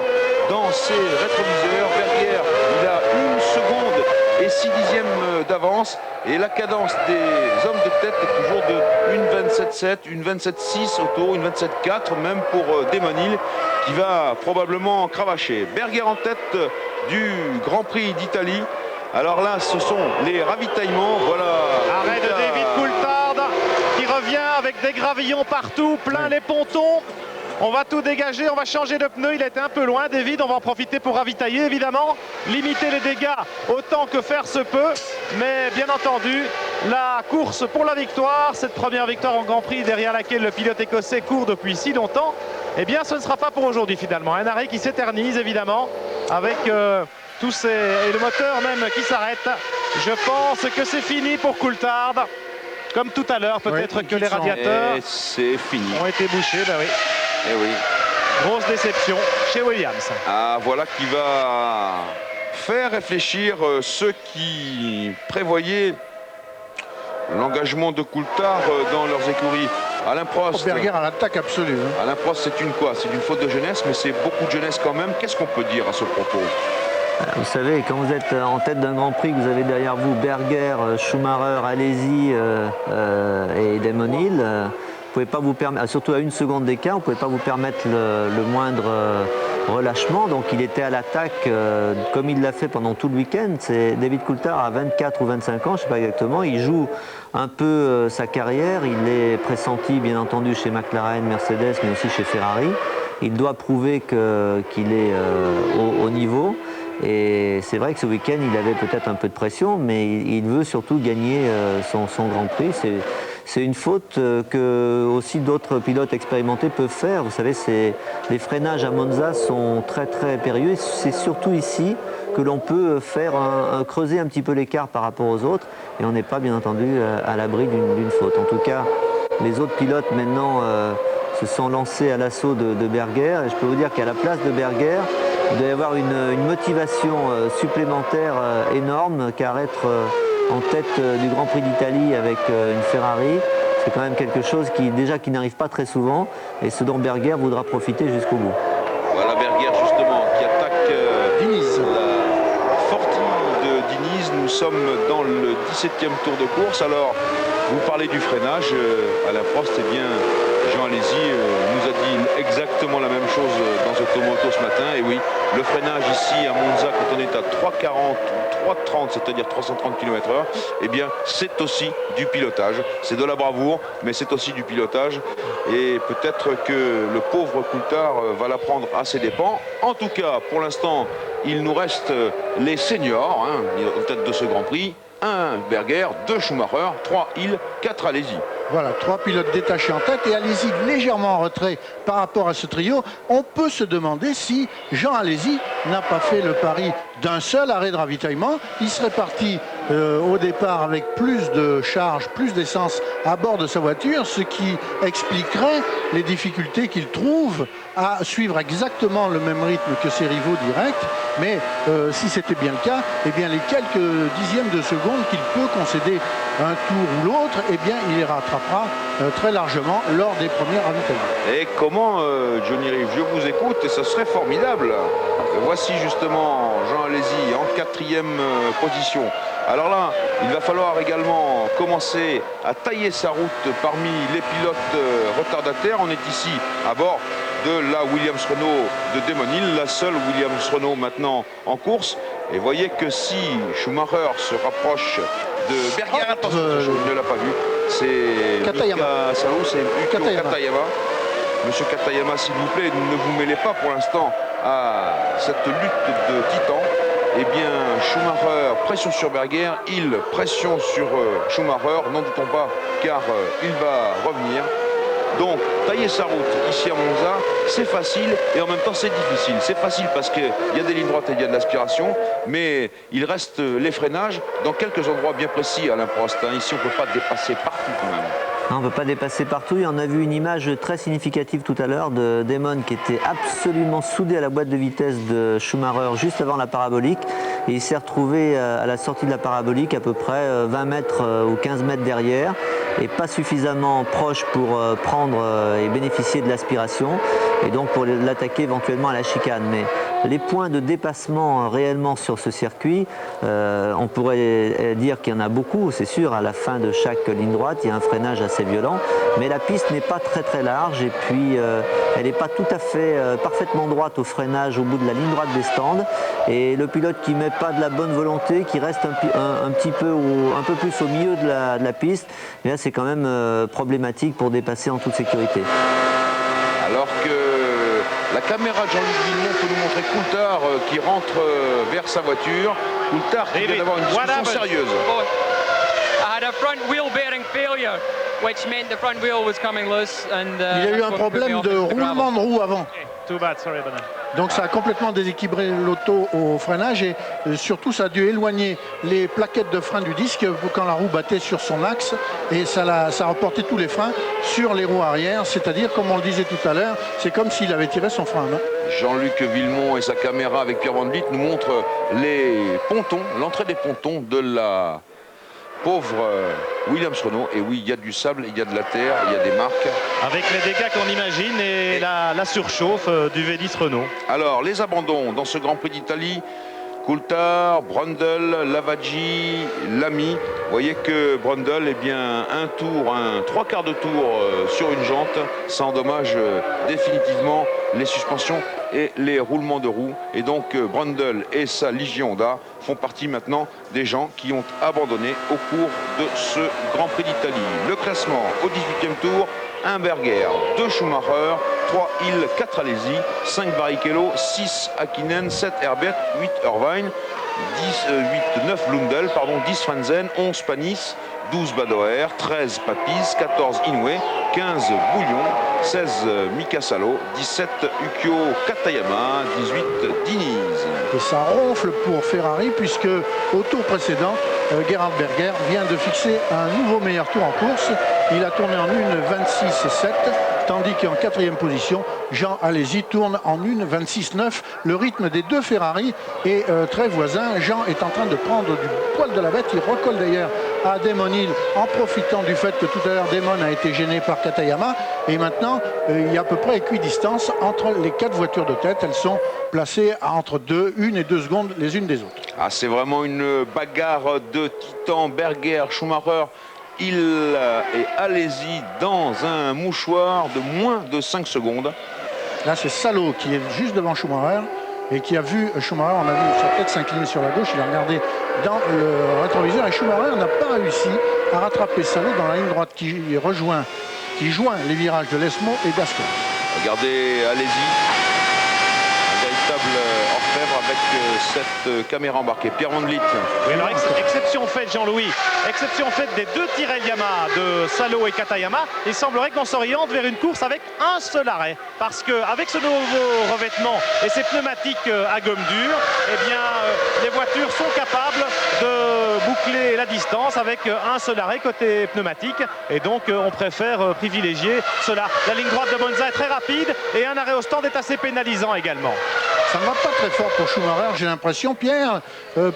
dans ses rétroviseurs. Berger, il a 1 seconde et 6 dixièmes d'avance. Et la cadence des hommes de tête est toujours de 1,27,7, 1,27,6 au tour, 1,27,4 même pour Damon Hill qui va probablement cravacher. Berger en tête du Grand Prix d'Italie. Alors là, ce sont les ravitaillements. Voilà. Arrêt de David Coulthard qui revient avec des gravillons partout, plein les pontons. On va tout dégager, on va changer de pneu. Il a été un peu loin, David. On va en profiter pour ravitailler, évidemment. Limiter les dégâts autant que faire se peut. Mais bien entendu, la course pour la victoire, cette première victoire en Grand Prix derrière laquelle le pilote écossais court depuis si longtemps, eh bien, ce ne sera pas pour aujourd'hui finalement. Un arrêt qui s'éternise, évidemment, avec tous ces... et le moteur même qui s'arrête. Je pense que c'est fini pour Coulthard. Comme tout à l'heure, peut-être que les radiateurs c'est fini. Ont été bouchés, ben oui. Eh oui. Grosse déception chez Williams. Ah, voilà qui va faire réfléchir ceux qui prévoyaient l'engagement de Coulthard dans leurs écuries. Alain Prost. Berger à l'attaque absolue. Hein. Alain Prost, c'est une quoi? C'est une faute de jeunesse, mais c'est beaucoup de jeunesse quand même. Qu'est-ce qu'on peut dire à ce propos? Vous savez, quand vous êtes en tête d'un Grand Prix, que vous avez derrière vous Berger, Schumacher, Alesi et Damon Hill, vous pouvez pas vous permettre, surtout à 1 seconde d'écart, vous ne pouvez pas vous permettre le moindre relâchement. Donc il était à l'attaque comme il l'a fait pendant tout le week-end. C'est David Coulthard à 24 ou 25 ans, je ne sais pas exactement. Il joue un peu sa carrière. Il est pressenti, bien entendu, chez McLaren, Mercedes, mais aussi chez Ferrari. Il doit prouver qu'il est au niveau. Et c'est vrai que ce week-end, il avait peut-être un peu de pression, mais il veut surtout gagner son Grand Prix. C'est une faute que aussi d'autres pilotes expérimentés peuvent faire. Vous savez, les freinages à Monza sont très très périlleux. C'est surtout ici que l'on peut faire creuser un petit peu l'écart par rapport aux autres. Et on n'est pas, bien entendu, à l'abri d'une faute. En tout cas, les autres pilotes maintenant se sont lancés à l'assaut de Berger. Et je peux vous dire qu'à la place de Berger, il doit y avoir une motivation supplémentaire énorme, car être en tête du Grand Prix d'Italie avec une Ferrari, c'est quand même quelque chose qui n'arrive pas très souvent, et ce dont Berger voudra profiter jusqu'au bout. Voilà Berger justement qui attaque Diniz. La Forti de Diniz. Nous sommes dans le 17e tour de course. Alors, vous parlez du freinage, Alain Prost, eh bien, Jean Alesi nous a dit exactement la même chose dans Automoto ce matin. Et oui, le freinage ici à Monza, quand on est à 3,40 ou 3,30, c'est-à-dire 330 km/h, eh bien, c'est aussi du pilotage. C'est de la bravoure, mais c'est aussi du pilotage. Et peut-être que le pauvre Coulthard va la prendre à ses dépens. En tout cas, pour l'instant, il nous reste les seniors, en tête de ce Grand Prix. 1 Berger, 2 Schumacher, 3 Hill, 4 Alesi. Voilà, 3 pilotes détachés en tête et Alesi légèrement en retrait par rapport à ce trio. On peut se demander si Jean Alesi n'a pas fait le pari d'un seul arrêt de ravitaillement. Il serait parti au départ avec plus de charge, plus d'essence à bord de sa voiture, ce qui expliquerait les difficultés qu'il trouve à suivre exactement le même rythme que ses rivaux directs. Mais si c'était bien le cas, eh bien les quelques dixièmes de seconde qu'il peut concéder un tour ou l'autre, eh bien il les rattrapera très largement lors des premiers ravitaillements. Et comment, Johnny Rive, je vous écoute et ce serait formidable. Voici justement Jean Alesi en 4e position. Alors là, il va falloir également commencer à tailler sa route parmi les pilotes retardataires. On est ici à bord de la Williams-Renault de Damon Hill, la seule Williams-Renault maintenant en course. Et voyez que si Schumacher se rapproche de Berger, attention, je ne l'ai pas vu, c'est Katayama. C'est Yuko Katayama. Monsieur Katayama, s'il vous plaît, ne vous mêlez pas pour l'instant à cette lutte de titans. Eh bien, Schumacher, pression sur Berger, Hill, pression sur Schumacher, n'en doutons pas, car il va revenir. Donc, tailler sa route ici à Monza, c'est facile et en même temps c'est difficile. C'est facile parce qu'il y a des lignes droites et il y a de l'aspiration, mais il reste les freinages dans quelques endroits bien précis, Alain Prost. Ici, on ne peut pas dépasser partout quand même. Non, on ne peut pas dépasser partout. Et on a vu une image très significative tout à l'heure de Damon qui était absolument soudé à la boîte de vitesse de Schumacher juste avant la parabolique. Et il s'est retrouvé à la sortie de la parabolique à peu près 20 mètres ou 15 mètres derrière et pas suffisamment proche pour prendre et bénéficier de l'aspiration et donc pour l'attaquer éventuellement à la chicane. Mais les points de dépassement réellement sur ce circuit, on pourrait dire qu'il y en a beaucoup, c'est sûr, à la fin de chaque ligne droite, il y a un freinage assez violent, mais la piste n'est pas très large et puis elle n'est pas tout à fait parfaitement droite au freinage au bout de la ligne droite des stands et le pilote qui ne met pas de la bonne volonté, qui reste un petit peu ou un peu plus au milieu de la piste, et là c'est quand même problématique pour dépasser en toute sécurité. Alors que la caméra de Jean-Luc Villon peut nous montrer Coulthard qui rentre vers sa voiture. Coulthard qui vient d'avoir une discussion sérieuse. I had a front wheel bearing failure, which meant the front wheel was coming loose and il y a eu un problème de roulement de roue avant. Too bad, sorry about that. Donc ça a complètement déséquilibré l'auto au freinage et surtout ça a dû éloigner les plaquettes de frein du disque quand la roue battait sur son axe et ça a reporté tous les freins sur les roues arrière, c'est-à-dire comme on le disait tout à l'heure, c'est comme s'il avait tiré son frein. Jean-Luc Villemont et sa caméra avec Pierre Van Vliet nous montrent les pontons, l'entrée des pontons de la pauvre Williams-Renault. Et oui, il y a du sable, il y a de la terre, il y a des marques. Avec les dégâts qu'on imagine et la surchauffe du V10 Renault. Alors, les abandons dans ce Grand Prix d'Italie. Coulthard, Brundle, Lavaggi, Lamy. Vous voyez que Brundle, eh bien, trois quarts de tour sur une jante. Ça endommage définitivement les suspensions et les roulements de roues. Et donc Brundle et sa Ligier Honda font partie maintenant des gens qui ont abandonné au cours de ce Grand Prix d'Italie. Le classement au 18e tour, 1 Berger, 2 Schumacher, 3 Hill, 4 Alesi, 5 Barrichello, 6 Hakkinen, 7 Herbert, 8 Irvine, 9 Blundell, 10 Frenzen, 11 Panis, 12 Badoer, 13 Papis, 14 Inoue, 15 Bouillon, 16 Mika Salo, 17 Ukyo Katayama, 18 Diniz. Et ça ronfle pour Ferrari puisque au tour précédent, Gerhard Berger vient de fixer un nouveau meilleur tour en course. Il a tourné en 1.26.7, tandis qu'en 4e position, Jean Alesi tourne en 1.26.9. Le rythme des deux Ferrari est très voisin. Jean est en train de prendre du poil de la bête. Il recolle d'ailleurs à Damon Hill en profitant du fait que tout à l'heure Damon a été gêné par Katayama. Et maintenant, il y a à peu près équidistance entre les 4 voitures de tête. Elles sont placées entre 1 et 2 secondes les unes des autres. Ah, c'est vraiment une bagarre de titans. Berger, Schumacher, Hill et Alesi dans un mouchoir de moins de 5 secondes. Là, c'est Salo qui est juste devant Schumacher et qui a vu Schumacher, on a vu sa tête s'incliner sur la gauche, il a regardé dans le rétroviseur et Schumacher n'a pas réussi à rattraper Salo dans la ligne droite qui joint les virages de l'Esmo et d'Ascot. Regardez Alesi, un véritable orfèvre avec cette caméra embarquée. Pierre Van Vliet. Oui, alors exception faite, Jean-Louis, exception faite des 2 Tyrrell Yamaha de Salo et Katayama. Il semblerait qu'on s'oriente vers une course avec un seul arrêt. Parce qu'avec ce nouveau revêtement et ces pneumatiques à gomme dure, eh bien, les voitures sont capables de boucler la distance avec un seul arrêt côté pneumatique. Et donc on préfère privilégier cela. La ligne droite de Monza est très rapide et un arrêt au stand est assez pénalisant également. Ça ne va pas très fort pour Schumacher, j'ai l'impression, Pierre,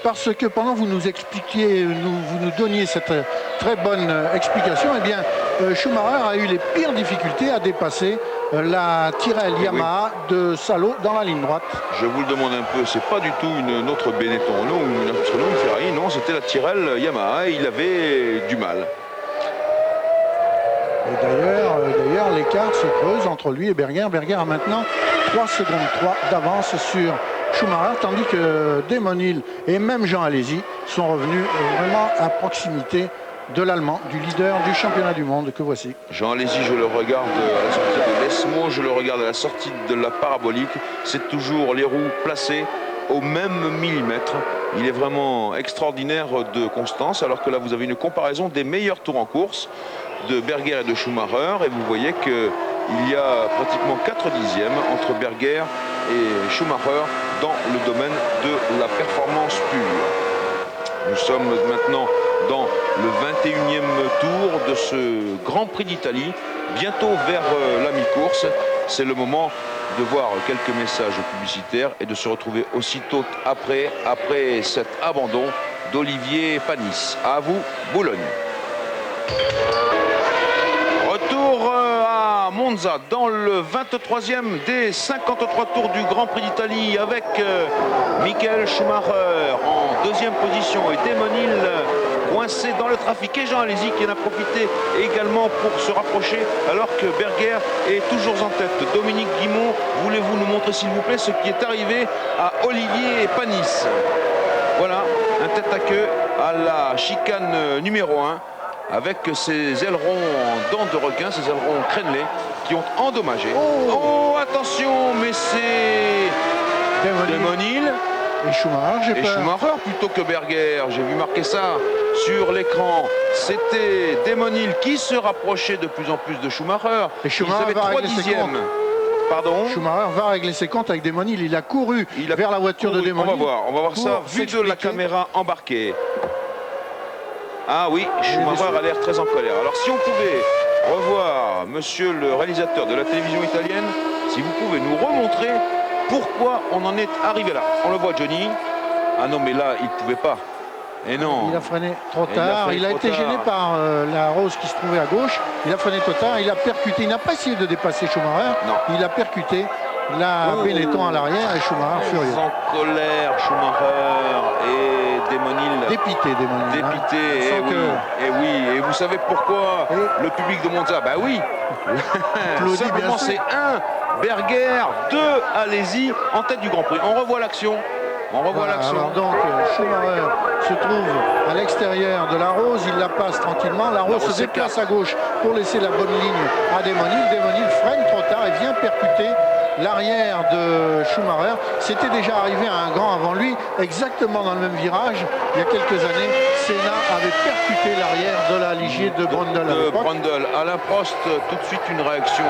parce que pendant que vous nous expliquiez, vous nous donniez cette très bonne explication, eh bien, Schumacher a eu les pires difficultés à dépasser la Tyrrell Yamaha de Salo dans la ligne droite. Je vous le demande un peu, c'est pas du tout une autre Benetton Renault ou une Renault, une Ferrari, non, c'était la Tyrrell Yamaha et il avait du mal. Et d'ailleurs, l'écart se creuse entre lui et Berger. Berger a maintenant 3 secondes 3 d'avance sur Schumacher, tandis que Damon Hill et même Jean Alesi sont revenus vraiment à proximité de l'Allemand, du leader du championnat du monde que voici. Jean Alesi, je le regarde à la sortie de l'Esmo, je le regarde à la sortie de la parabolique. C'est toujours les roues placées au même millimètre. Il est vraiment extraordinaire de constance, alors que là vous avez une comparaison des meilleurs tours en course de Berger et de Schumacher, et vous voyez qu'il y a pratiquement 4 dixièmes entre Berger et Schumacher dans le domaine de la performance pure. Nous sommes maintenant dans le 21e tour de ce Grand Prix d'Italie, bientôt vers la mi-course. C'est le moment de voir quelques messages publicitaires et de se retrouver aussitôt après cet abandon d'Olivier Panis. À vous, Boulogne. Retour à Monza dans le 23e des 53 tours du Grand Prix d'Italie avec Michael Schumacher en deuxième position et Damon Hill coincé dans le trafic et Jean Alesi qui en a profité également pour se rapprocher alors que Berger est toujours en tête. Dominique Guimont, voulez-vous nous montrer s'il vous plaît ce qui est arrivé à Olivier Panis? Voilà, un tête à queue à la chicane numéro 1 avec ses ailerons en dents de requin, ces ailerons crénelés qui ont endommagé. Oh, attention, mais c'est Damon Hill et Schumacher, Schumacher plutôt que Berger. J'ai vu marquer ça sur l'écran. C'était Damon Hill qui se rapprochait de plus en plus de Schumacher. Et Schumacher avait 3 dixièmes. Pardon. Schumacher va régler ses comptes avec Damon Hill. Il a couru vers la voiture de Damon Hill. On va voir ça vu de la caméra embarquée. Ah oui, Schumacher a l'air très en colère. Alors si on pouvait revoir monsieur le réalisateur de la télévision italienne, si vous pouvez nous remontrer pourquoi on en est arrivé là. On le voit, Johnny. Ah non, mais là, il ne pouvait pas. Et non. Il a freiné trop tard. Il a été gêné par la Rose qui se trouvait à gauche. Il a freiné trop tard. Il a percuté. Il n'a pas essayé de dépasser Schumacher. Non. Il a percuté la Benetton à l'arrière et Schumacher furieux. En colère, Schumacher et Damon Hill. Dépité, Damon Hill. Dépité, et oui. Et vous savez pourquoi le public de Monza? Bah oui. Simplement, c'est 1 Berger, 2 Alesi en tête du Grand Prix. On revoit l'action. Alors donc Schumacher se trouve à l'extérieur de la Rose, il la passe tranquillement, la Rose se déplace à gauche pour laisser la bonne ligne à Damon Hill. Damon Hill freine trop tard et vient percuter l'arrière de Schumacher. C'était déjà arrivé à un grand avant lui, exactement dans le même virage. Il y a quelques années, Senna avait percuté l'arrière de la Ligier de Brundle. Alain Prost, tout de suite une réaction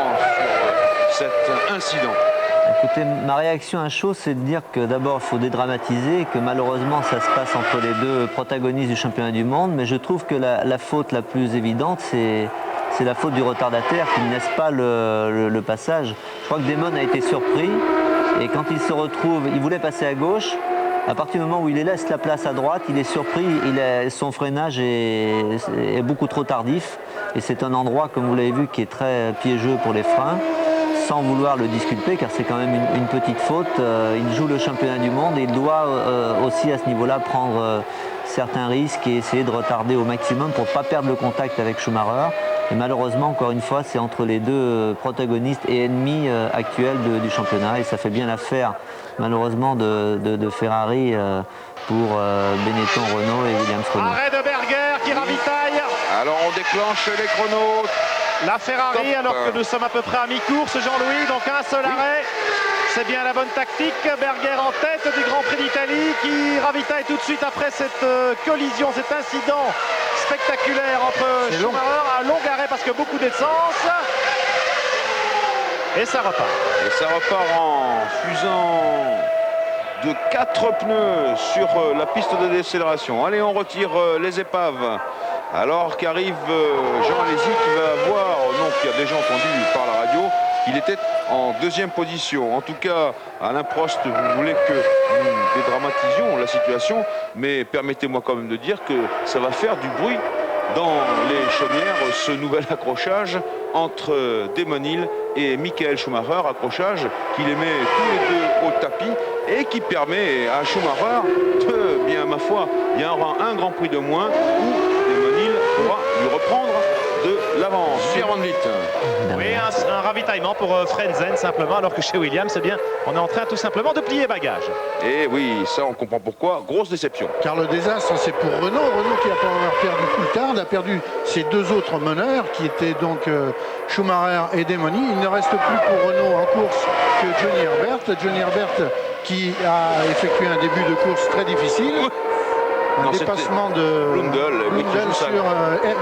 sur cet incident. Écoutez, ma réaction à chaud, c'est de dire que d'abord, il faut dédramatiser, que malheureusement, ça se passe entre les deux protagonistes du championnat du monde, mais je trouve que la faute la plus évidente, c'est la faute du retardataire qui ne laisse pas le passage. Je crois que Damon a été surpris, et quand il se retrouve, il voulait passer à gauche, à partir du moment où il laisse la place à droite, il est surpris, son freinage est beaucoup trop tardif, et c'est un endroit, comme vous l'avez vu, qui est très piégeux pour les freins. Sans vouloir le disculper, car c'est quand même une petite faute. Il joue le championnat du monde et il doit aussi à ce niveau-là prendre certains risques et essayer de retarder au maximum pour ne pas perdre le contact avec Schumacher. Et malheureusement, encore une fois, c'est entre les deux protagonistes et ennemis actuels du championnat. Et ça fait bien l'affaire, malheureusement, de Ferrari pour Benetton, Renault et Williams Renault. Arrêt de Berger qui ravitaille. Alors on déclenche les chronos. La Ferrari, Top. alors que nous sommes à peu près à mi-course, Jean-Louis, donc un seul arrêt. C'est bien la bonne tactique. Berger en tête du Grand Prix d'Italie qui ravitaille tout de suite après cette collision, cet incident spectaculaire entre Schumacher. Un long arrêt parce que beaucoup d'essence. Et ça repart. Et ça repart en fusant de 4 pneus sur la piste de décélération. Allez, on retire les épaves. Alors qu'arrive Jean Alesi qui va voir, non, qui a déjà entendu par la radio, qu'il était en deuxième position. En tout cas, Alain Prost, vous voulez que nous dédramatisions la situation, mais permettez-moi quand même de dire que ça va faire du bruit dans les chaumières, ce nouvel accrochage entre Damon Hill et Michael Schumacher, accrochage qui les met tous les deux au tapis et qui permet à Schumacher de, bien ma foi, il y aura un Grand Prix de moins où Damon Hill pourra lui reprendre de l'avance. Pierre Van Vliet. Oui, un ravitaillement pour Frentzen simplement, alors que chez Williams, c'est bien, on est en train tout simplement de plier bagages. Et oui, ça on comprend pourquoi, grosse déception. Car le désastre, c'est pour Renault. Renault qui, après avoir perdu Coulthard, a perdu ses deux autres meneurs, qui étaient donc Schumacher et Damon Hill. Il ne reste plus pour Renault en course que Johnny Herbert. Johnny Herbert qui a effectué un début de course très difficile. Un dépassement de Blundell sur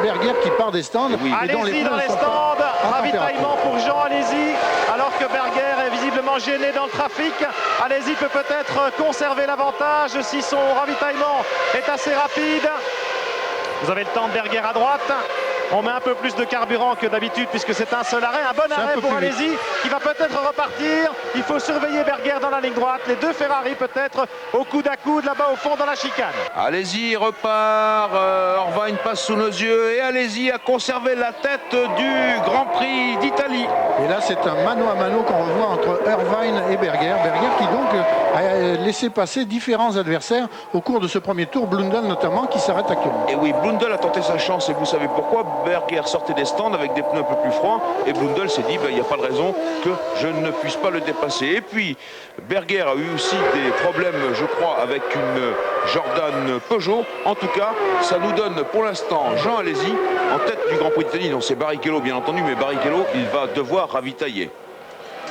Berger qui part des stands. Oui. Alesi dans les stands, ravitaillement pour Jean Alesi, alors que Berger est visiblement gêné dans le trafic. Alesi peut peut-être conserver l'avantage si son ravitaillement est assez rapide. Vous avez le temps de Berger à droite. On met un peu plus de carburant que d'habitude puisque c'est un seul arrêt. Un bon arrêt pour Alesi qui va peut-être repartir. Il faut surveiller Berger dans la ligne droite. Les deux Ferrari peut-être au coude à coude là-bas au fond dans la chicane. Allez-y, repart. Irvine passe sous nos yeux et allez-y à conserver la tête du Grand Prix d'Italie. Et là, c'est un mano à mano qu'on revoit entre Irvine et Berger. Berger qui donc a laissé passer différents adversaires au cours de ce premier tour. Blundell notamment qui s'arrête actuellement. Et oui, Blundell a tenté sa chance et vous savez pourquoi. Berger sortait des stands avec des pneus un peu plus froids et Blundell s'est dit il n'y a pas de raison que je ne puisse pas le dépasser. Et puis Berger a eu aussi des problèmes, je crois, avec une Jordan Peugeot. En tout cas, ça nous donne pour l'instant Jean Alesi en tête du Grand Prix d'Italie. Donc c'est Barrichello bien entendu, mais Barrichello il va devoir ravitailler.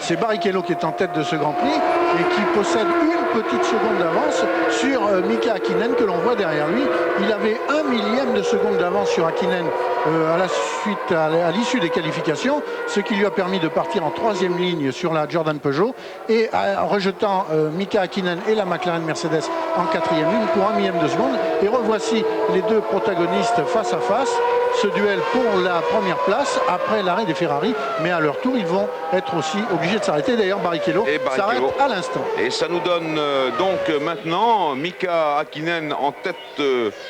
C'est Barrichello qui est en tête de ce Grand Prix et qui possède une petite seconde d'avance sur Mika Häkkinen que l'on voit derrière lui. Il avait 1 millième de seconde d'avance sur Häkkinen à l'issue des qualifications, ce qui lui a permis de partir en 3e ligne sur la Jordan Peugeot et en rejetant Mika Häkkinen et la McLaren Mercedes en 4e ligne pour 1 millième de seconde. Et revoici les deux protagonistes face à face. Ce duel pour la première place après l'arrêt des Ferrari, mais à leur tour ils vont être aussi obligés de s'arrêter. D'ailleurs Barrichello s'arrête à l'instant. Et ça nous donne donc maintenant Mika Häkkinen en tête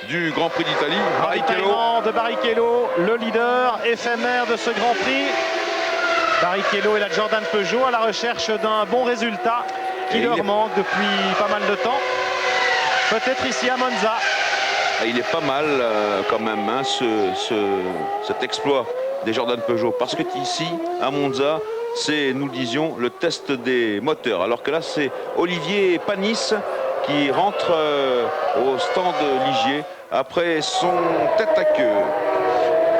du Grand Prix d'Italie. Barrichello de Barrichello, le leader éphémère de ce Grand Prix. Barrichello et la Jordan Peugeot à la recherche d'un bon résultat qui leur manque depuis pas mal de temps. Peut-être ici à Monza. Il est pas mal quand même hein, cet exploit des Jordan Peugeot parce que ici à Monza c'est, nous le disions, le test des moteurs, alors que là c'est Olivier Panis qui rentre au stand Ligier après son tête à queue.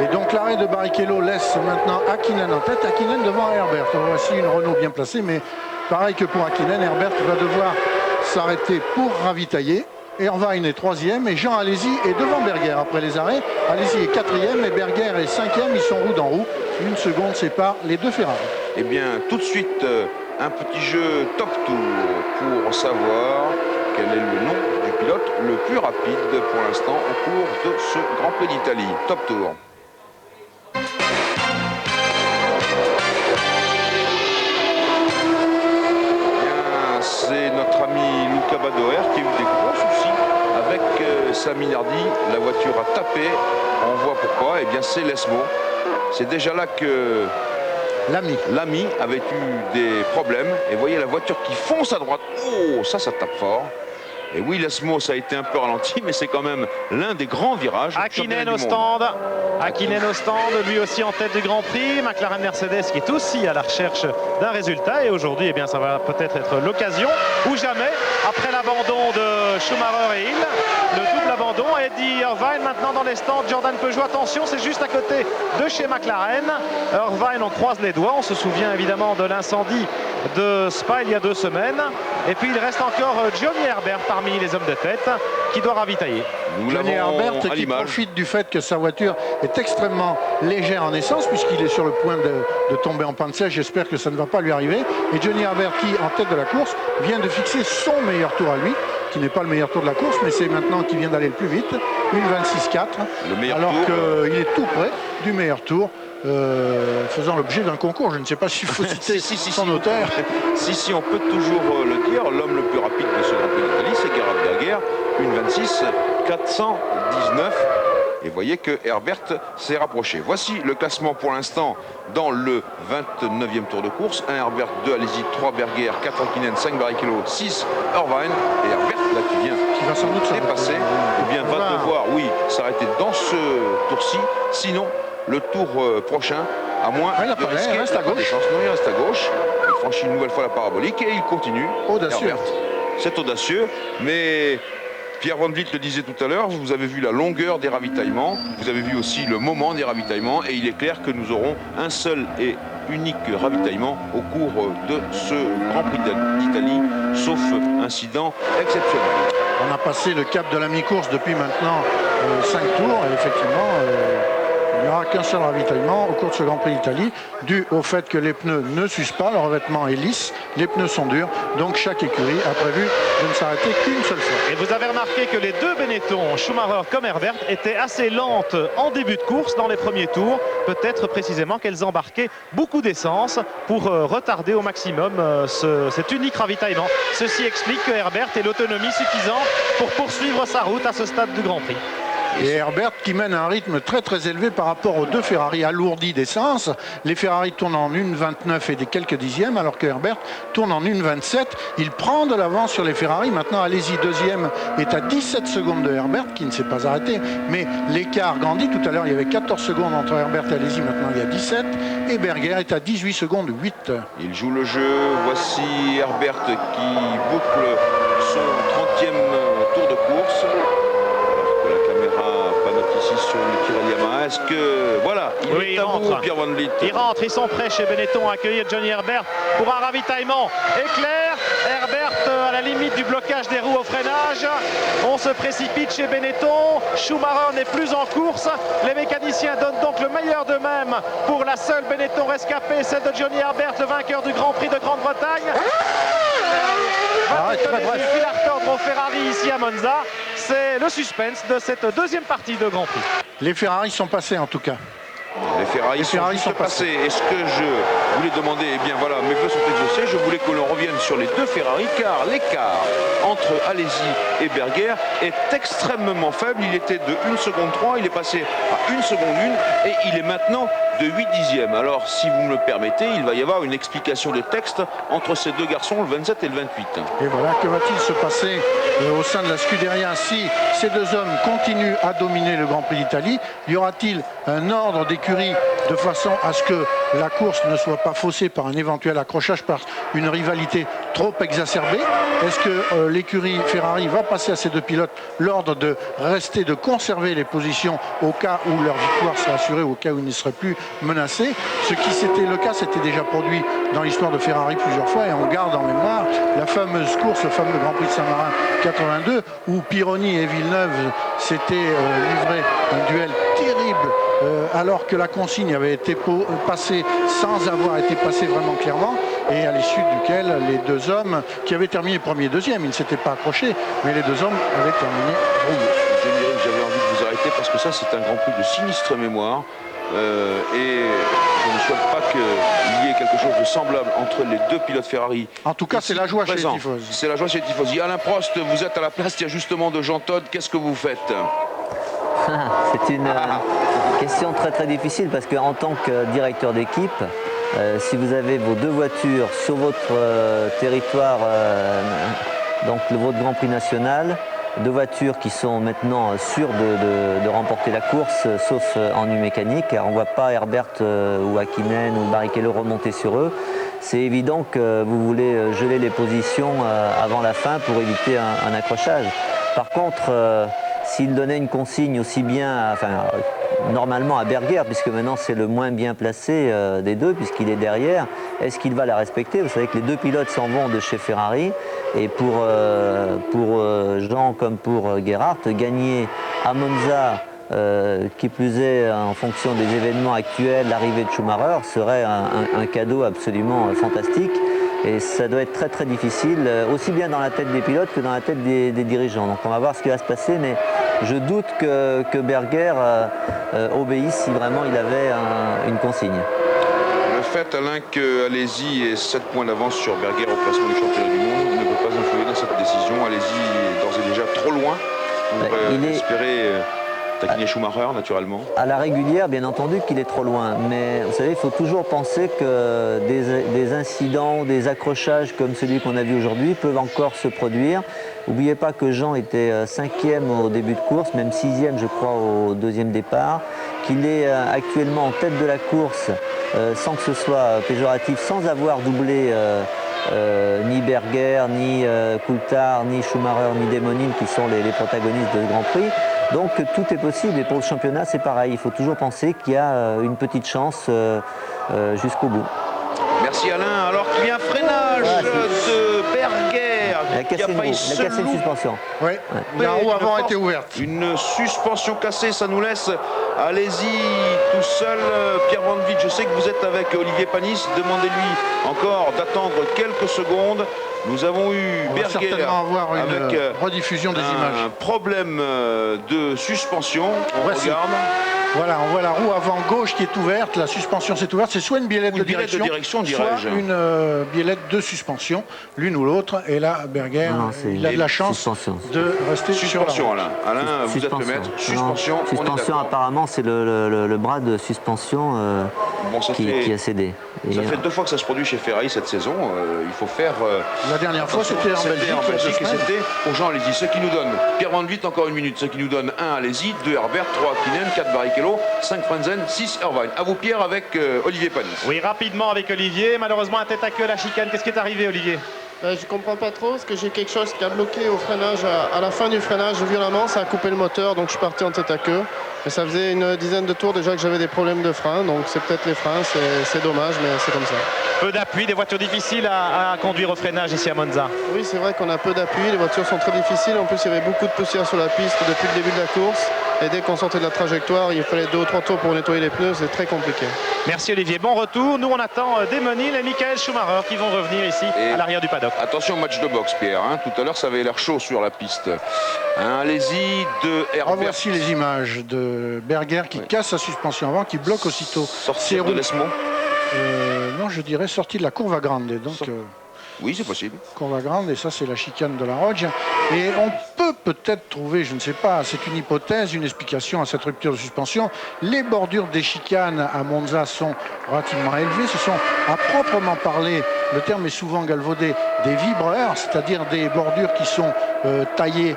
Et donc l'arrêt de Barrichello laisse maintenant Häkkinen en tête, Häkkinen devant Herbert. Voici une Renault bien placée, mais pareil que pour Häkkinen, Herbert va devoir s'arrêter pour ravitailler. Irvine est 3e et Jean Alesi est devant Berger après les arrêts. Alesi est 4e et Berger est 5e. Ils sont roue dans roue. Une seconde sépare les deux Ferrari. Eh bien, tout de suite, un petit jeu top tour pour savoir quel est le nom du pilote le plus rapide pour l'instant au cours de ce Grand Prix d'Italie. Top tour. C'est notre ami Luca Badoer qui a eu des gros soucis avec sa Minardi. La voiture a tapé, on voit pourquoi, et bien c'est Lesmo. C'est déjà là que l'ami avait eu des problèmes. Et voyez la voiture qui fonce à droite. Oh, ça tape fort. Et oui, Lesmo, ça a été un peu ralenti, mais c'est quand même l'un des grands virages. Häkkinen au stand. Häkkinen au stand, lui aussi en tête du Grand Prix. McLaren Mercedes qui est aussi à la recherche d'un résultat. Et aujourd'hui, eh bien, ça va peut-être être l'occasion ou jamais, après l'abandon de Schumacher et Hill, le double abandon. Eddie Irvine maintenant dans les stands. Jordan Peugeot, attention, c'est juste à côté de chez McLaren. Irvine, on croise les doigts. On se souvient évidemment de l'incendie de Spa il y a 2 semaines. Et puis il reste encore Johnny Herbert parmi les hommes de tête qui doit ravitailler. Johnny Herbert qui profite du fait que sa voiture est extrêmement légère en essence puisqu'il est sur le point de tomber en panne sèche. J'espère que ça ne va pas lui arriver. Et Johnny Herbert qui, en tête de la course, vient de fixer son meilleur tour à lui, qui n'est pas le meilleur tour de la course, mais c'est maintenant qu'il vient d'aller le plus vite, une 26,4, alors qu'il est tout près du meilleur tour. Faisant l'objet d'un concours, je ne sais pas s'il faut citer son auteur. Si, on peut toujours le dire, l'homme le plus rapide de ce Grand Prix d'Italie, c'est Gerhard Berger, une 26,419. Et vous voyez que Herbert s'est rapproché. Voici le classement pour l'instant dans le 29e tour de course. 1 Herbert, 2 Alesi, 3 Berger, 4 Hakkinen, 5 Barrichello, 6 Irvine. Et Herbert, là, qui va sans doute dépasser, eh bien, va devoir, s'arrêter dans ce tour-ci. Sinon, le tour prochain, à moins de risquer, il reste à gauche. Il reste à gauche. Il franchit une nouvelle fois la parabolique et il continue. Audacieux. Herbert. C'est audacieux, mais Pierre Van Vliet le disait tout à l'heure, vous avez vu la longueur des ravitaillements, vous avez vu aussi le moment des ravitaillements, et il est clair que nous aurons un seul et unique ravitaillement au cours de ce Grand Prix d'Italie, sauf incident exceptionnel. On a passé le cap de la mi-course depuis maintenant 5 tours, et effectivement, il n'y aura qu'un seul ravitaillement au cours de ce Grand Prix d'Italie, dû au fait que les pneus ne s'usent pas, le revêtement est lisse, les pneus sont durs, donc chaque écurie a prévu de ne s'arrêter qu'une seule fois. Et vous avez remarqué que les 2 Benetton, Schumacher comme Herbert, étaient assez lentes en début de course dans les premiers tours, peut-être précisément qu'elles embarquaient beaucoup d'essence pour retarder au maximum cet unique ravitaillement. Ceci explique que Herbert ait l'autonomie suffisante pour poursuivre sa route à ce stade du Grand Prix. Et Herbert qui mène un rythme très très élevé par rapport aux 2 Ferrari alourdis d'essence. Les Ferrari tournent en 1,29 et des quelques dixièmes, alors que Herbert tourne en 1,27. Il prend de l'avance sur les Ferrari. Maintenant, Alesi, deuxième, est à 17 secondes de Herbert, qui ne s'est pas arrêté. Mais l'écart grandit. Tout à l'heure, il y avait 14 secondes entre Herbert et Alesi. Maintenant, il y a 17. Et Berger est à 18 secondes 8. Il joue le jeu. Voici Herbert qui boucle son 30e tour de course. Sur le Pirelli Yamaha, est-ce que voilà, il rentre, Pierre Van Vliet. Il rentre, ils sont prêts chez Benetton à accueillir Johnny Herbert pour un ravitaillement éclair. Herbert à la limite du blocage des roues au freinage. On se précipite chez Benetton. Schumacher n'est plus en course. Les mécaniciens donnent donc le meilleur d'eux-mêmes pour la seule Benetton rescapée, celle de Johnny Herbert, le vainqueur du Grand Prix de Grande-Bretagne. Il a retordre au Ferrari ici à Monza. C'est le suspense de cette deuxième partie de Grand Prix. Les Ferrari sont passés en tout cas. Les Ferrari sont passés. Et ce que je voulais demander, eh bien voilà, mes vœux sont exaucés. Je voulais que l'on revienne sur les 2 Ferrari, car l'écart entre Alesi et Berger est extrêmement faible. Il était de 1 seconde 3, il est passé à 1 seconde 1 et il est maintenant de 8 dixièmes. Alors, si vous me le permettez, il va y avoir une explication de texte entre ces 2 garçons, le 27 et le 28. Et voilà, que va-t-il se passer au sein de la Scuderia si ces 2 hommes continuent à dominer le Grand Prix d'Italie? Y aura-t-il un ordre d'écurie de façon à ce que la course ne soit pas faussée par un éventuel accrochage, par une rivalité trop exacerbée? Est-ce que l'écurie Ferrari va passer à ces 2 pilotes l'ordre de rester, de conserver les positions au cas où leur victoire serait assurée, au cas où ils ne seraient plus menacés? Ce qui c'était le cas, c'était déjà produit dans l'histoire de Ferrari plusieurs fois, et on garde en mémoire la fameuse course, le fameux Grand Prix de Saint-Marin 82, où Pironi et Villeneuve s'étaient livrés un duel terrible, alors que la consigne avait été passée sans avoir été passée vraiment clairement, et à l'issue duquel les 2 hommes qui avaient terminé premier et deuxième, ils ne s'étaient pas accrochés, mais les 2 hommes avaient terminé brouillés. Je dirais que j'avais envie de vous arrêter parce que ça c'est un Grand Prix de sinistre mémoire, et je ne souhaite pas qu'il y ait quelque chose de semblable entre les 2 pilotes Ferrari. En tout cas, c'est la joie chez les tifosi. C'est la joie chez les tifosi. Alain Prost, vous êtes à la place justement de Jean Todt. Qu'est-ce que vous faites? C'est une question très très difficile parce qu'en tant que directeur d'équipe, si vous avez vos 2 voitures sur votre territoire, donc votre Grand Prix national, 2 voitures qui sont maintenant sûres de remporter la course, sauf ennui mécanique, car on ne voit pas Herbert ou Hakkinen ou Barrichello remonter sur eux. C'est évident que vous voulez geler les positions avant la fin pour éviter un accrochage. Par contre, s'il donnait une consigne aussi bien, normalement à Berger, puisque maintenant c'est le moins bien placé des deux, puisqu'il est derrière, est-ce qu'il va la respecter? Vous savez que les deux pilotes s'en vont de chez Ferrari, et pour Jean comme pour Gerhardt, gagner à Monza, qui plus est en fonction des événements actuels, l'arrivée de Schumacher serait un cadeau absolument fantastique. Et ça doit être très très difficile, aussi bien dans la tête des pilotes que dans la tête des dirigeants. Donc on va voir ce qui va se passer, mais je doute que Berger obéisse si vraiment il avait une consigne. Le fait, Alain, qu'Alési ait 7 points d'avance sur Berger au classement du championnat du monde ne peut pas influer dans cette décision. Alési est d'ores et déjà trop loin pour espérer taquiner Schumacher, naturellement. À la régulière, bien entendu qu'il est trop loin, mais vous savez, il faut toujours penser que des incidents, des accrochages comme celui qu'on a vu aujourd'hui peuvent encore se produire. N'oubliez pas que Jean était 5e au début de course, même 6e je crois au deuxième départ, qu'il est actuellement en tête de la course sans que ce soit péjoratif, sans avoir doublé ni Berger, ni Coulthard, ni Schumacher, ni Demonil qui sont les protagonistes de ce Grand Prix. Donc tout est possible et pour le championnat c'est pareil, il faut toujours penser qu'il y a une petite chance jusqu'au bout. Merci Alain, alors qu'il y a un freinage de Berger qui a failli une suspension. Oui, la roue avant a été ouverte. Une suspension cassée, ça nous laisse Alési tout seul. Pierre Van Vliet, je sais que vous êtes avec Olivier Panis, demandez-lui encore d'attendre quelques secondes. Nous avons eu Berger avec rediffusion des images. Un problème de suspension. On regarde. Voilà, on voit la roue avant gauche qui est ouverte, la suspension s'est ouverte, c'est soit une biellette de direction, soit une biellette de suspension, l'une ou l'autre. Et là, Berger, il a de la chance de rester sur la roue. Alain, vous êtes le maître. Suspension, suspension apparemment, c'est le bras de suspension qui a cédé. Ça fait 2 fois que ça se produit chez Ferrari cette saison. Il faut faire... la dernière fois, c'était en Belgique. Et c'était pour Jean Alési. Ce qui nous donne, Pierre Van Vliet, encore une minute, ce qui nous donne 1 Alési, 2 Herbert, 3 Hakkinen, 4 Barrichello, 5 Frentzen, 6 Irvine. À vous Pierre avec Olivier Panis. Oui, rapidement avec Olivier. Malheureusement, un tête à queue à la chicane. Qu'est-ce qui est arrivé, Olivier? Je comprends pas trop, parce que j'ai quelque chose qui a bloqué au freinage, à la fin du freinage violemment, ça a coupé le moteur, donc je suis parti en tête à queue. Mais ça faisait une dizaine de tours déjà que j'avais des problèmes de frein, donc c'est peut-être les freins, c'est dommage, mais c'est comme ça. Peu d'appui, des voitures difficiles à conduire au freinage ici à Monza. Oui, c'est vrai qu'on a peu d'appui, les voitures sont très difficiles, en plus il y avait beaucoup de poussière sur la piste depuis le début de la course. Et dès qu'on sortait de la trajectoire, il fallait 2 ou 3 tours pour nettoyer les pneus, c'est très compliqué. Merci Olivier, bon retour. Nous on attend Demonil et Michael Schumacher qui vont revenir ici à l'arrière du paddock. Attention au match de boxe Pierre, tout à l'heure ça avait l'air chaud sur la piste. Allez-y de Herbert. Voici les images de Berger qui casse sa suspension avant, qui bloque aussitôt ses roues. Non, je dirais sortie de la Curva Grande. Donc, oui, c'est possible. Curva Grande, et ça, c'est la chicane de la Roggia. Et on peut peut-être trouver, je ne sais pas, c'est une hypothèse, une explication à cette rupture de suspension. Les bordures des chicanes à Monza sont relativement élevées. Ce sont, à proprement parler, le terme est souvent galvaudé, des vibreurs, c'est-à-dire des bordures qui sont taillées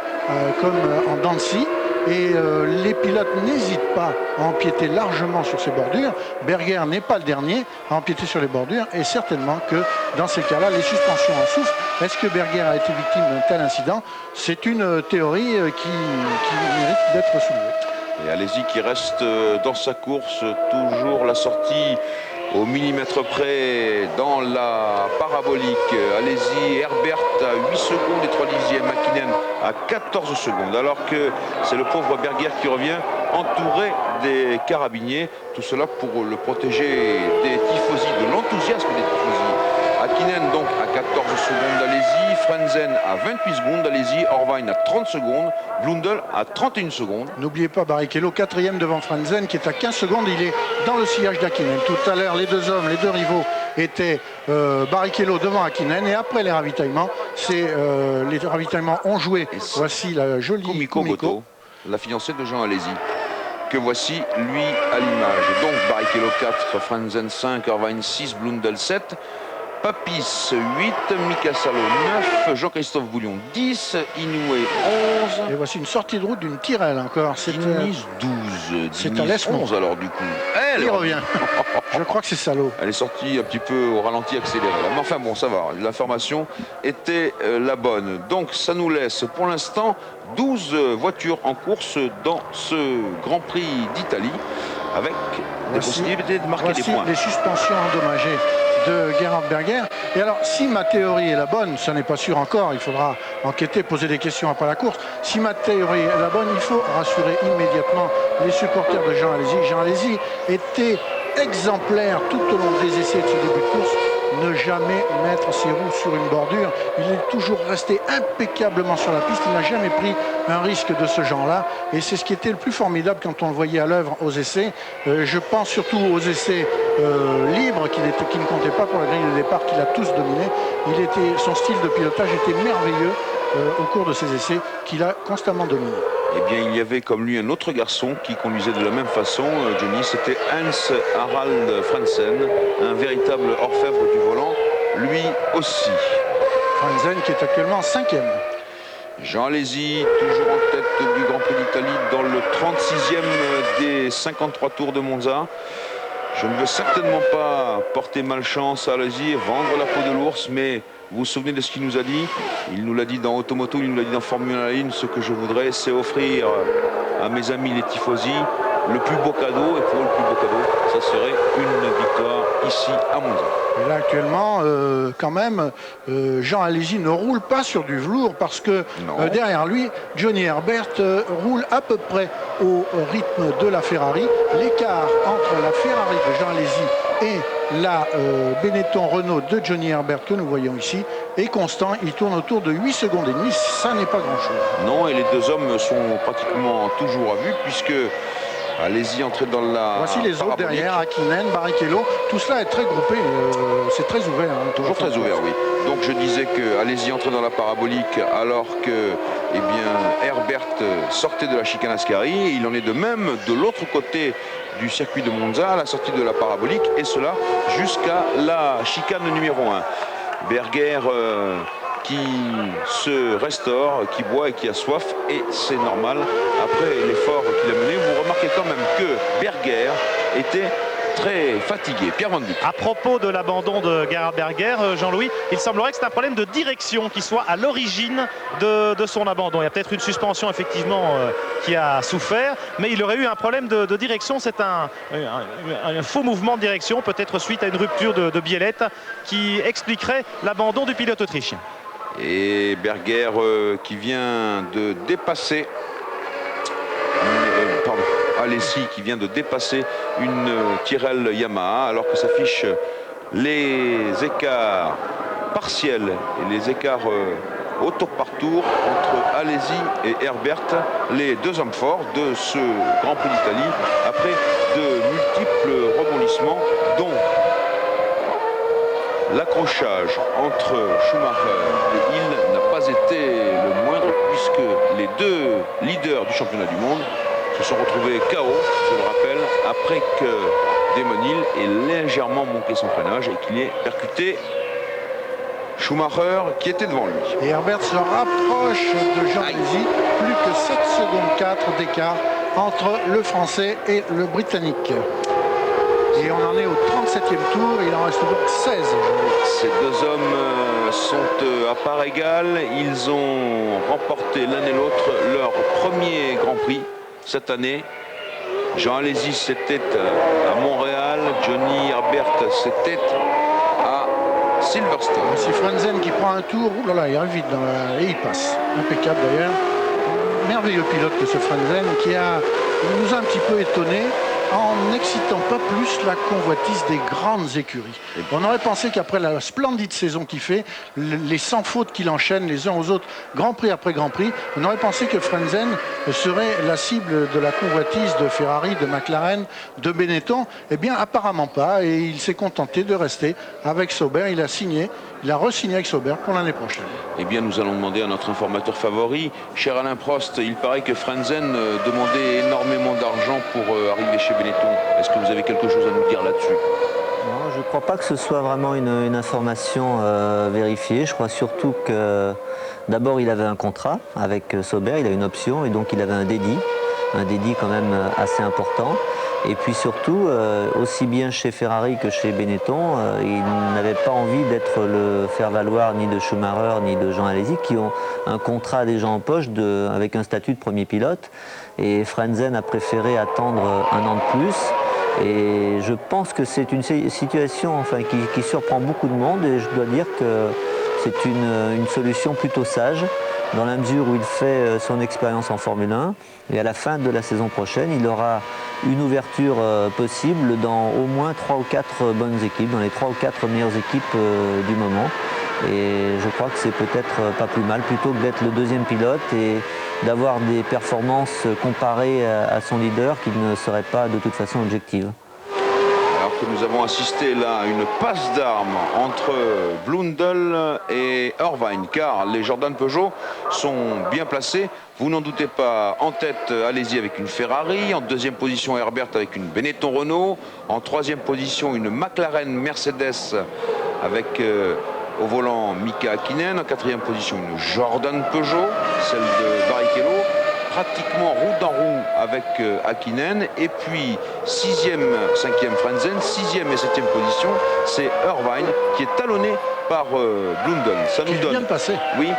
comme en dents de scie. Et les pilotes n'hésitent pas à empiéter largement sur ces bordures. Berger n'est pas le dernier à empiéter sur les bordures, et certainement que dans ces cas-là, les suspensions en souffrent. Est-ce que Berger a été victime d'un tel incident? C'est une théorie qui mérite d'être soulevée. Et Alési qui reste dans sa course, toujours la sortie au millimètre près dans la parabolique. Allez-y, Herbert à 8 secondes et 3 dixièmes, Hakkinen à 14 secondes. Alors que c'est le pauvre Berger qui revient entouré des carabiniers. Tout cela pour le protéger des tifosi, de l'enthousiasme des tifosi. Hakkinen donc à 14 secondes d'Alési, Frentzen à 28 secondes d'Alési, Irvine à 30 secondes, Blundell à 31 secondes. N'oubliez pas Barrichello, 4e devant Frentzen qui est à 15 secondes, il est dans le sillage d'Hakkinen. Tout à l'heure, les deux hommes, les deux rivaux étaient Barrichello devant Hakkinen, et après les ravitaillements, les ravitaillements ont joué. Voici la jolie Kumiko, la fiancée de Jean Alési, que voici lui à l'image. Donc Barrichello 4, Frentzen 5, Irvine 6, Blundell 7. Papis 8, Mika Salo 9, Jean-Christophe Bouillon 10, Inoue 11. Et voici une sortie de route d'une Tyrrell encore. C'est Diniz 12. C'est à l'Esmond. 11 alors du coup. Il revient. Je crois que c'est Salaud. Elle est sortie un petit peu au ralenti accéléré. Mais enfin bon, ça va. L'information était la bonne. Donc ça nous laisse pour l'instant 12 voitures en course dans ce Grand Prix d'Italie avec des possibilités de marquer des points. Les suspensions endommagées de Gerhard Berger. Et alors, si ma théorie est la bonne, ça n'est pas sûr encore, il faudra enquêter, poser des questions après la course. Si ma théorie est la bonne, il faut rassurer immédiatement les supporters de Jean Alesi. Jean Alesi était exemplaire tout au long des essais de ce début de course. Ne jamais mettre ses roues sur une bordure. Il est toujours resté impeccablement sur la piste. Il n'a jamais pris un risque de ce genre-là. Et c'est ce qui était le plus formidable quand on le voyait à l'œuvre aux essais. Je pense surtout aux essais libres qui ne comptaient pas pour la grille de départ, qu'il a tous dominé. Son style de pilotage était merveilleux au cours de ces essais qu'il a constamment dominé. Eh bien, il y avait comme lui un autre garçon qui conduisait de la même façon, Johnny, c'était Hans Harald Frentzen, un véritable orfèvre du volant, lui aussi. Frentzen qui est actuellement 5e. Jean Alesi, toujours en tête du Grand Prix d'Italie dans le 36e des 53 tours de Monza. Je ne veux certainement pas porter malchance à Alesi et vendre la peau de l'ours, mais vous vous souvenez de ce qu'il nous a dit? Il nous l'a dit dans Automoto, il nous l'a dit dans Formula 1. Ce que je voudrais, c'est offrir à mes amis les tifosi le plus beau cadeau. Et pour le plus beau cadeau, ça serait une victoire ici à Monza. Et là, actuellement, quand même, Jean Alesi ne roule pas sur du velours parce que derrière lui, Johnny Herbert roule à peu près au rythme de la Ferrari. L'écart entre la Ferrari de Jean Alesi et la Benetton Renault de Johnny Herbert que nous voyons ici est constant. Il tourne autour de 8 secondes et demie. Ça n'est pas grand-chose. Non, et les deux hommes sont pratiquement toujours à vue puisque Alesi entrait dans la... Voici les autres derrière, Hakkinen, Barrichello. Tout cela est très groupé. C'est très ouvert. Hein, toujours très ouvert, oui. Donc je disais que Alesi entrait dans la parabolique alors que Herbert sortait de la chicane Ascari. Il en est de même de l'autre côté du circuit de Monza à la sortie de la parabolique, et cela jusqu'à la chicane numéro 1. Berger qui se restaure, qui boit et qui a soif, et c'est normal après l'effort qu'il a mené. Vous remarquez quand même que Berger était très fatigué. Pierre Van Dyck. À propos de l'abandon de Gerhard Berger, Jean-Louis, il semblerait que c'est un problème de direction qui soit à l'origine de son abandon. Il y a peut-être une suspension effectivement qui a souffert, mais il aurait eu un problème de direction. C'est un faux mouvement de direction, peut-être suite à une rupture de biellette qui expliquerait l'abandon du pilote autrichien. Et Berger qui vient de dépasser Alesi qui vient de dépasser une Tyrrell Yamaha, alors que s'affichent les écarts partiels et les écarts au tour par tour entre Alesi et Herbert, les deux hommes forts de ce Grand Prix d'Italie, après de multiples rebondissements, dont l'accrochage entre Schumacher et Hill n'a pas été le moindre, puisque les deux leaders du championnat du monde se sont retrouvés KO, je le rappelle, après que Damon Hill ait légèrement manqué son freinage et qu'il ait percuté Schumacher qui était devant lui. Et Herbert se rapproche de Jean Alesi, plus que 7 secondes 4 d'écart entre le Français et le Britannique. Et on en est au 37e tour, il en reste donc 16. Ces deux hommes sont à part égale, ils ont remporté l'un et l'autre leur premier Grand Prix cette année. Jean Alesi c'était à Montréal, Johnny Herbert c'était à Silverstone. C'est Frentzen qui prend un tour, ouh là là, il arrive vite et il passe. Impeccable d'ailleurs. Merveilleux pilote que ce Frentzen qui nous a un petit peu étonné en n'excitant pas plus la convoitise des grandes écuries. On aurait pensé qu'après la splendide saison qu'il fait, les 100 fautes qu'il enchaîne les uns aux autres, Grand Prix après Grand Prix, on aurait pensé que Frentzen serait la cible de la convoitise de Ferrari, de McLaren, de Benetton. Eh bien, apparemment pas, et il s'est contenté de rester avec Sauber. Il a re-signé avec Sauber pour l'année prochaine. Eh bien, nous allons demander à notre informateur favori, cher Alain Prost. Il paraît que Frentzen demandait énormément d'argent pour arriver chez Benetton. Est-ce que vous avez quelque chose à nous dire là-dessus? Non, je ne crois pas que ce soit vraiment une information vérifiée. Je crois surtout que d'abord il avait un contrat avec Sauber, il a une option et donc il avait un dédit quand même assez important. Et puis surtout, aussi bien chez Ferrari que chez Benetton, ils n'avaient pas envie d'être le faire-valoir ni de Schumacher ni de Jean Alesi, qui ont un contrat déjà en poche avec un statut de premier pilote. Et Frentzen a préféré attendre un an de plus. Et je pense que c'est une situation qui surprend beaucoup de monde, et je dois dire que c'est une solution plutôt sage, dans la mesure où il fait son expérience en Formule 1, et à la fin de la saison prochaine, il aura une ouverture possible dans au moins 3 ou 4 bonnes équipes, dans les 3 ou 4 meilleures équipes du moment. Et je crois que c'est peut-être pas plus mal, plutôt que d'être le deuxième pilote et d'avoir des performances comparées à son leader qui ne seraient pas de toute façon objectives. Alors que nous avons assisté là à une passe d'armes entre Blundell et Irvine, car les Jordan Peugeot sont bien placés. Vous n'en doutez pas, en tête, Alesi avec une Ferrari, en deuxième position Herbert avec une Benetton Renault, en troisième position une McLaren Mercedes avec au volant Mika Häkkinen, en quatrième position une Jordan Peugeot, celle de Barrichello, pratiquement roue dans roue avec Häkkinen, et puis 6e, 5e Frentzen, 6e et 7e position, c'est Irvine qui est talonné par Blundell. Ça nous donne, bien passé. oui,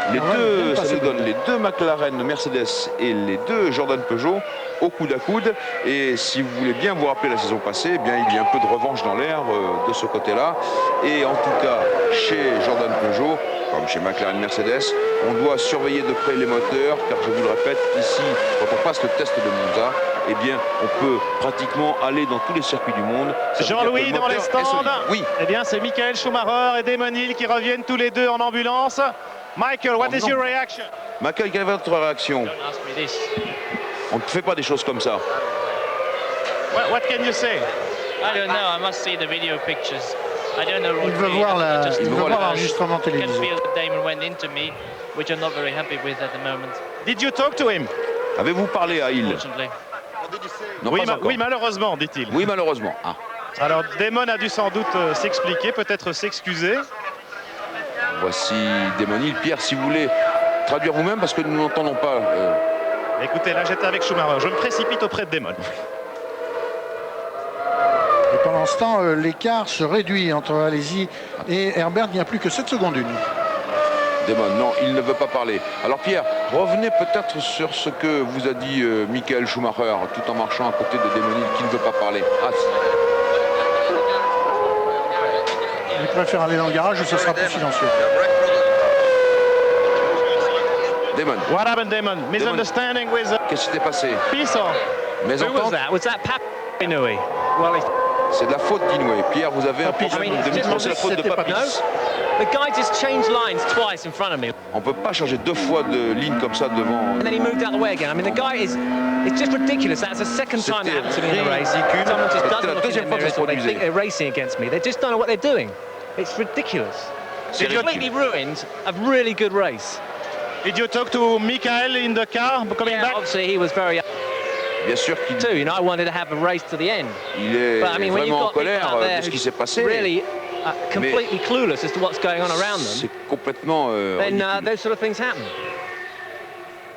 ça nous donne les deux McLaren Mercedes et les deux Jordan Peugeot au coude à coude. Et si vous voulez bien vous rappeler la saison passée, eh bien, il y a un peu de revanche dans l'air de ce côté-là. Et en tout cas, chez Jordan Peugeot, comme chez McLaren Mercedes, on doit surveiller de près les moteurs, car je vous le répète, ici, quand on passe le test de Monza, eh bien, on peut pratiquement aller dans tous les circuits du monde. Jean-Louis dans les stands. Oui. Eh bien, c'est Michael Schumacher et Damon Hill qui reviennent tous les deux en ambulance. Michael, what is your reaction? Michael, quelle est votre réaction? On ne fait pas des choses comme ça. What can you say? I don't know. I must see the video pictures. I don't know. Il veut voir l'enregistrement télévisé. I can feel that Damon went into me, which I'm not very happy with at the moment. Did you talk to him? Avez-vous parlé à Hill? Unfortunately. Non, Oui, pas encore. oui, malheureusement, dit-il. Oui, malheureusement. Ah. Alors, Damon a dû sans doute s'expliquer, peut-être s'excuser. Voici Damon Hill. Pierre, si vous voulez traduire vous-même, parce que nous n'entendons pas. Écoutez, là, j'étais avec Schumacher. Je me précipite auprès de Damon. Et pendant ce temps, l'écart se réduit entre Alesi et Herbert. Il n'y a plus que 7 secondes une. Damon, non, il ne veut pas parler. Alors Pierre, revenez peut-être sur ce que vous a dit Michael Schumacher, tout en marchant à côté de Damon Hill, qui ne veut pas parler. Ah, si. Il préfère aller dans le garage où ce sera plus silencieux. Damon. What happened, Damon? Misunderstanding with Qu'est-ce qui s'était passé? Pisa. Mésentente. Was that Pap Inouye? Well, c'est de la faute d'Inouye. Pierre, vous avez un problème de micro, c'est la faute de Papis. The guy just changed lines twice in front of me. On peut pas changer 2 fois de ligne comme ça devant. And then he moved out of the way again. I mean, the guy it's just ridiculous. That's the second time that happened to me in the race. Someone just doesn't look in the mirrors or they think they're racing against me. They just don't know what they're doing. It's ridiculous. It's completely ruined a really good race. Did you talk to Michael in the car coming back? Obviously, he was very. Bien sûr qu'il. Too, you know, I wanted to have a race to the end. Il est vraiment en colère de ce qui s'est passé. Really, completely clueless as to what's going on around them. C'est complètement. Then those sort of things happen.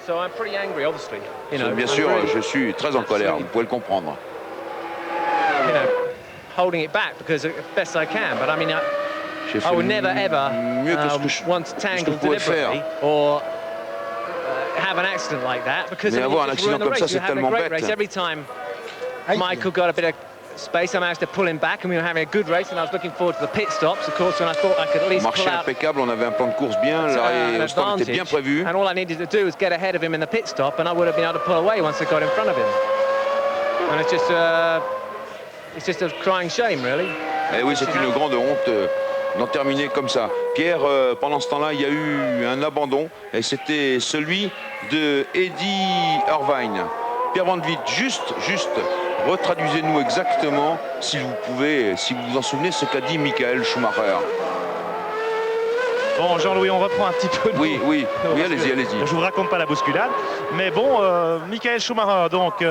So I'm pretty angry, obviously. You know, bien sûr, je suis très en colère. Vous pouvez le comprendre. You know, holding it back because best I can, but I mean, I would never ever want to tangle deliberately or have an accident like that because mais avoir un accident comme ça, c'est tellement bête. Every time Michael got a bit of space, I managed to pull him back, and we were having a good race. And I was looking forward to the pit stops, of course, when I thought I could at least pull out. Marché impeccable, on avait un plan de course bien, l'arrêt au stand était bien prévu. And all I needed to do was get ahead of him in the pit stop, and I would have been able to pull away once I got in front of him. And it's just a crying shame, really. Eh oui, c'est une grande honte d'en terminer comme ça. Pierre, pendant ce temps-là, il y a eu un abandon, et c'était celui de Eddie Irvine. Pierre Van Vliet, juste, retraduisez-nous exactement, si vous pouvez, si vous vous en souvenez, ce qu'a dit Michael Schumacher. Bon, Jean-Louis, on reprend un petit peu. Oui, allez-y. Je vous raconte pas la bousculade, mais bon, Michael Schumacher, donc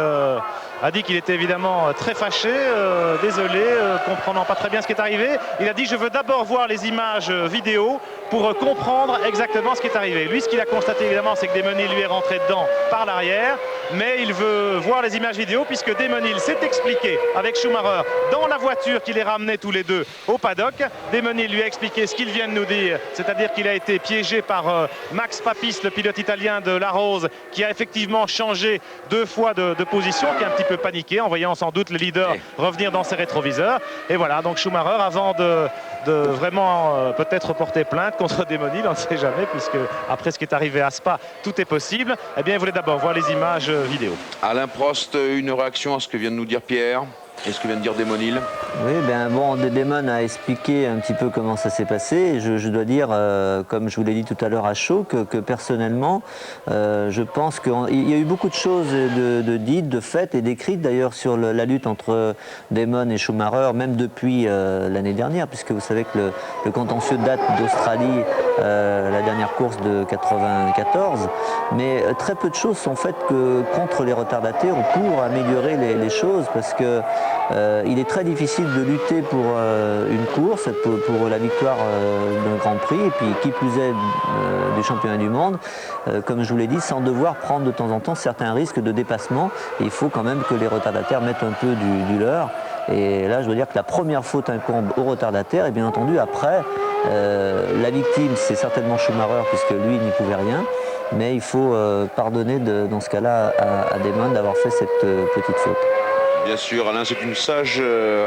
a dit qu'il était évidemment très fâché, désolé, comprenant pas très bien ce qui est arrivé. Il a dit: je veux d'abord voir les images vidéo pour comprendre exactement ce qui est arrivé. Lui, ce qu'il a constaté évidemment, c'est que Damon Hill lui est rentré dedans par l'arrière, mais il veut voir les images vidéo puisque Damon Hill s'est expliqué avec Schumacher dans la voiture qui les ramenait tous les deux au paddock. Damon Hill lui a expliqué ce qu'il vient de nous dire, c'est-à-dire qu'il a été piégé par Max Papis, le pilote italien de la Rose, qui a effectivement changé 2 fois de position, qui a un petit peu paniqué en voyant sans doute le leader revenir dans ses rétroviseurs. Et voilà, donc Schumacher, avant de vraiment peut-être porter plainte contre Damon Hill, on ne sait jamais, puisque après ce qui est arrivé à Spa, tout est possible, eh bien il voulait d'abord voir les images vidéo. Alain Prost, une réaction à ce que vient de nous dire Pierre et ce que vient de dire Damon Hill? Oui, ben bon, Damon a expliqué un petit peu comment ça s'est passé. Et je dois dire, comme je vous l'ai dit tout à l'heure à chaud, que personnellement, je pense qu'il y a eu beaucoup de choses dites, de faites et décrites d'ailleurs sur la lutte entre Damon et Schumacher, même depuis l'année dernière, puisque vous savez que le contentieux date d'Australie, la dernière course de 94. Mais très peu de choses sont faites contre les retardataires ou pour améliorer les choses, parce que il est très difficile de lutter pour une course, pour la victoire d'un Grand Prix, et puis qui plus est du championnat du monde, comme je vous l'ai dit, sans devoir prendre de temps en temps certains risques de dépassement. Et il faut quand même que les retardataires mettent un peu du leur. Et là, je dois dire que la première faute incombe aux retardataires, et bien entendu, après, la victime, c'est certainement Schumacher, puisque lui, il n'y pouvait rien. Mais il faut pardonner dans ce cas-là à Damon d'avoir fait cette petite faute. Bien sûr, Alain, c'est une sage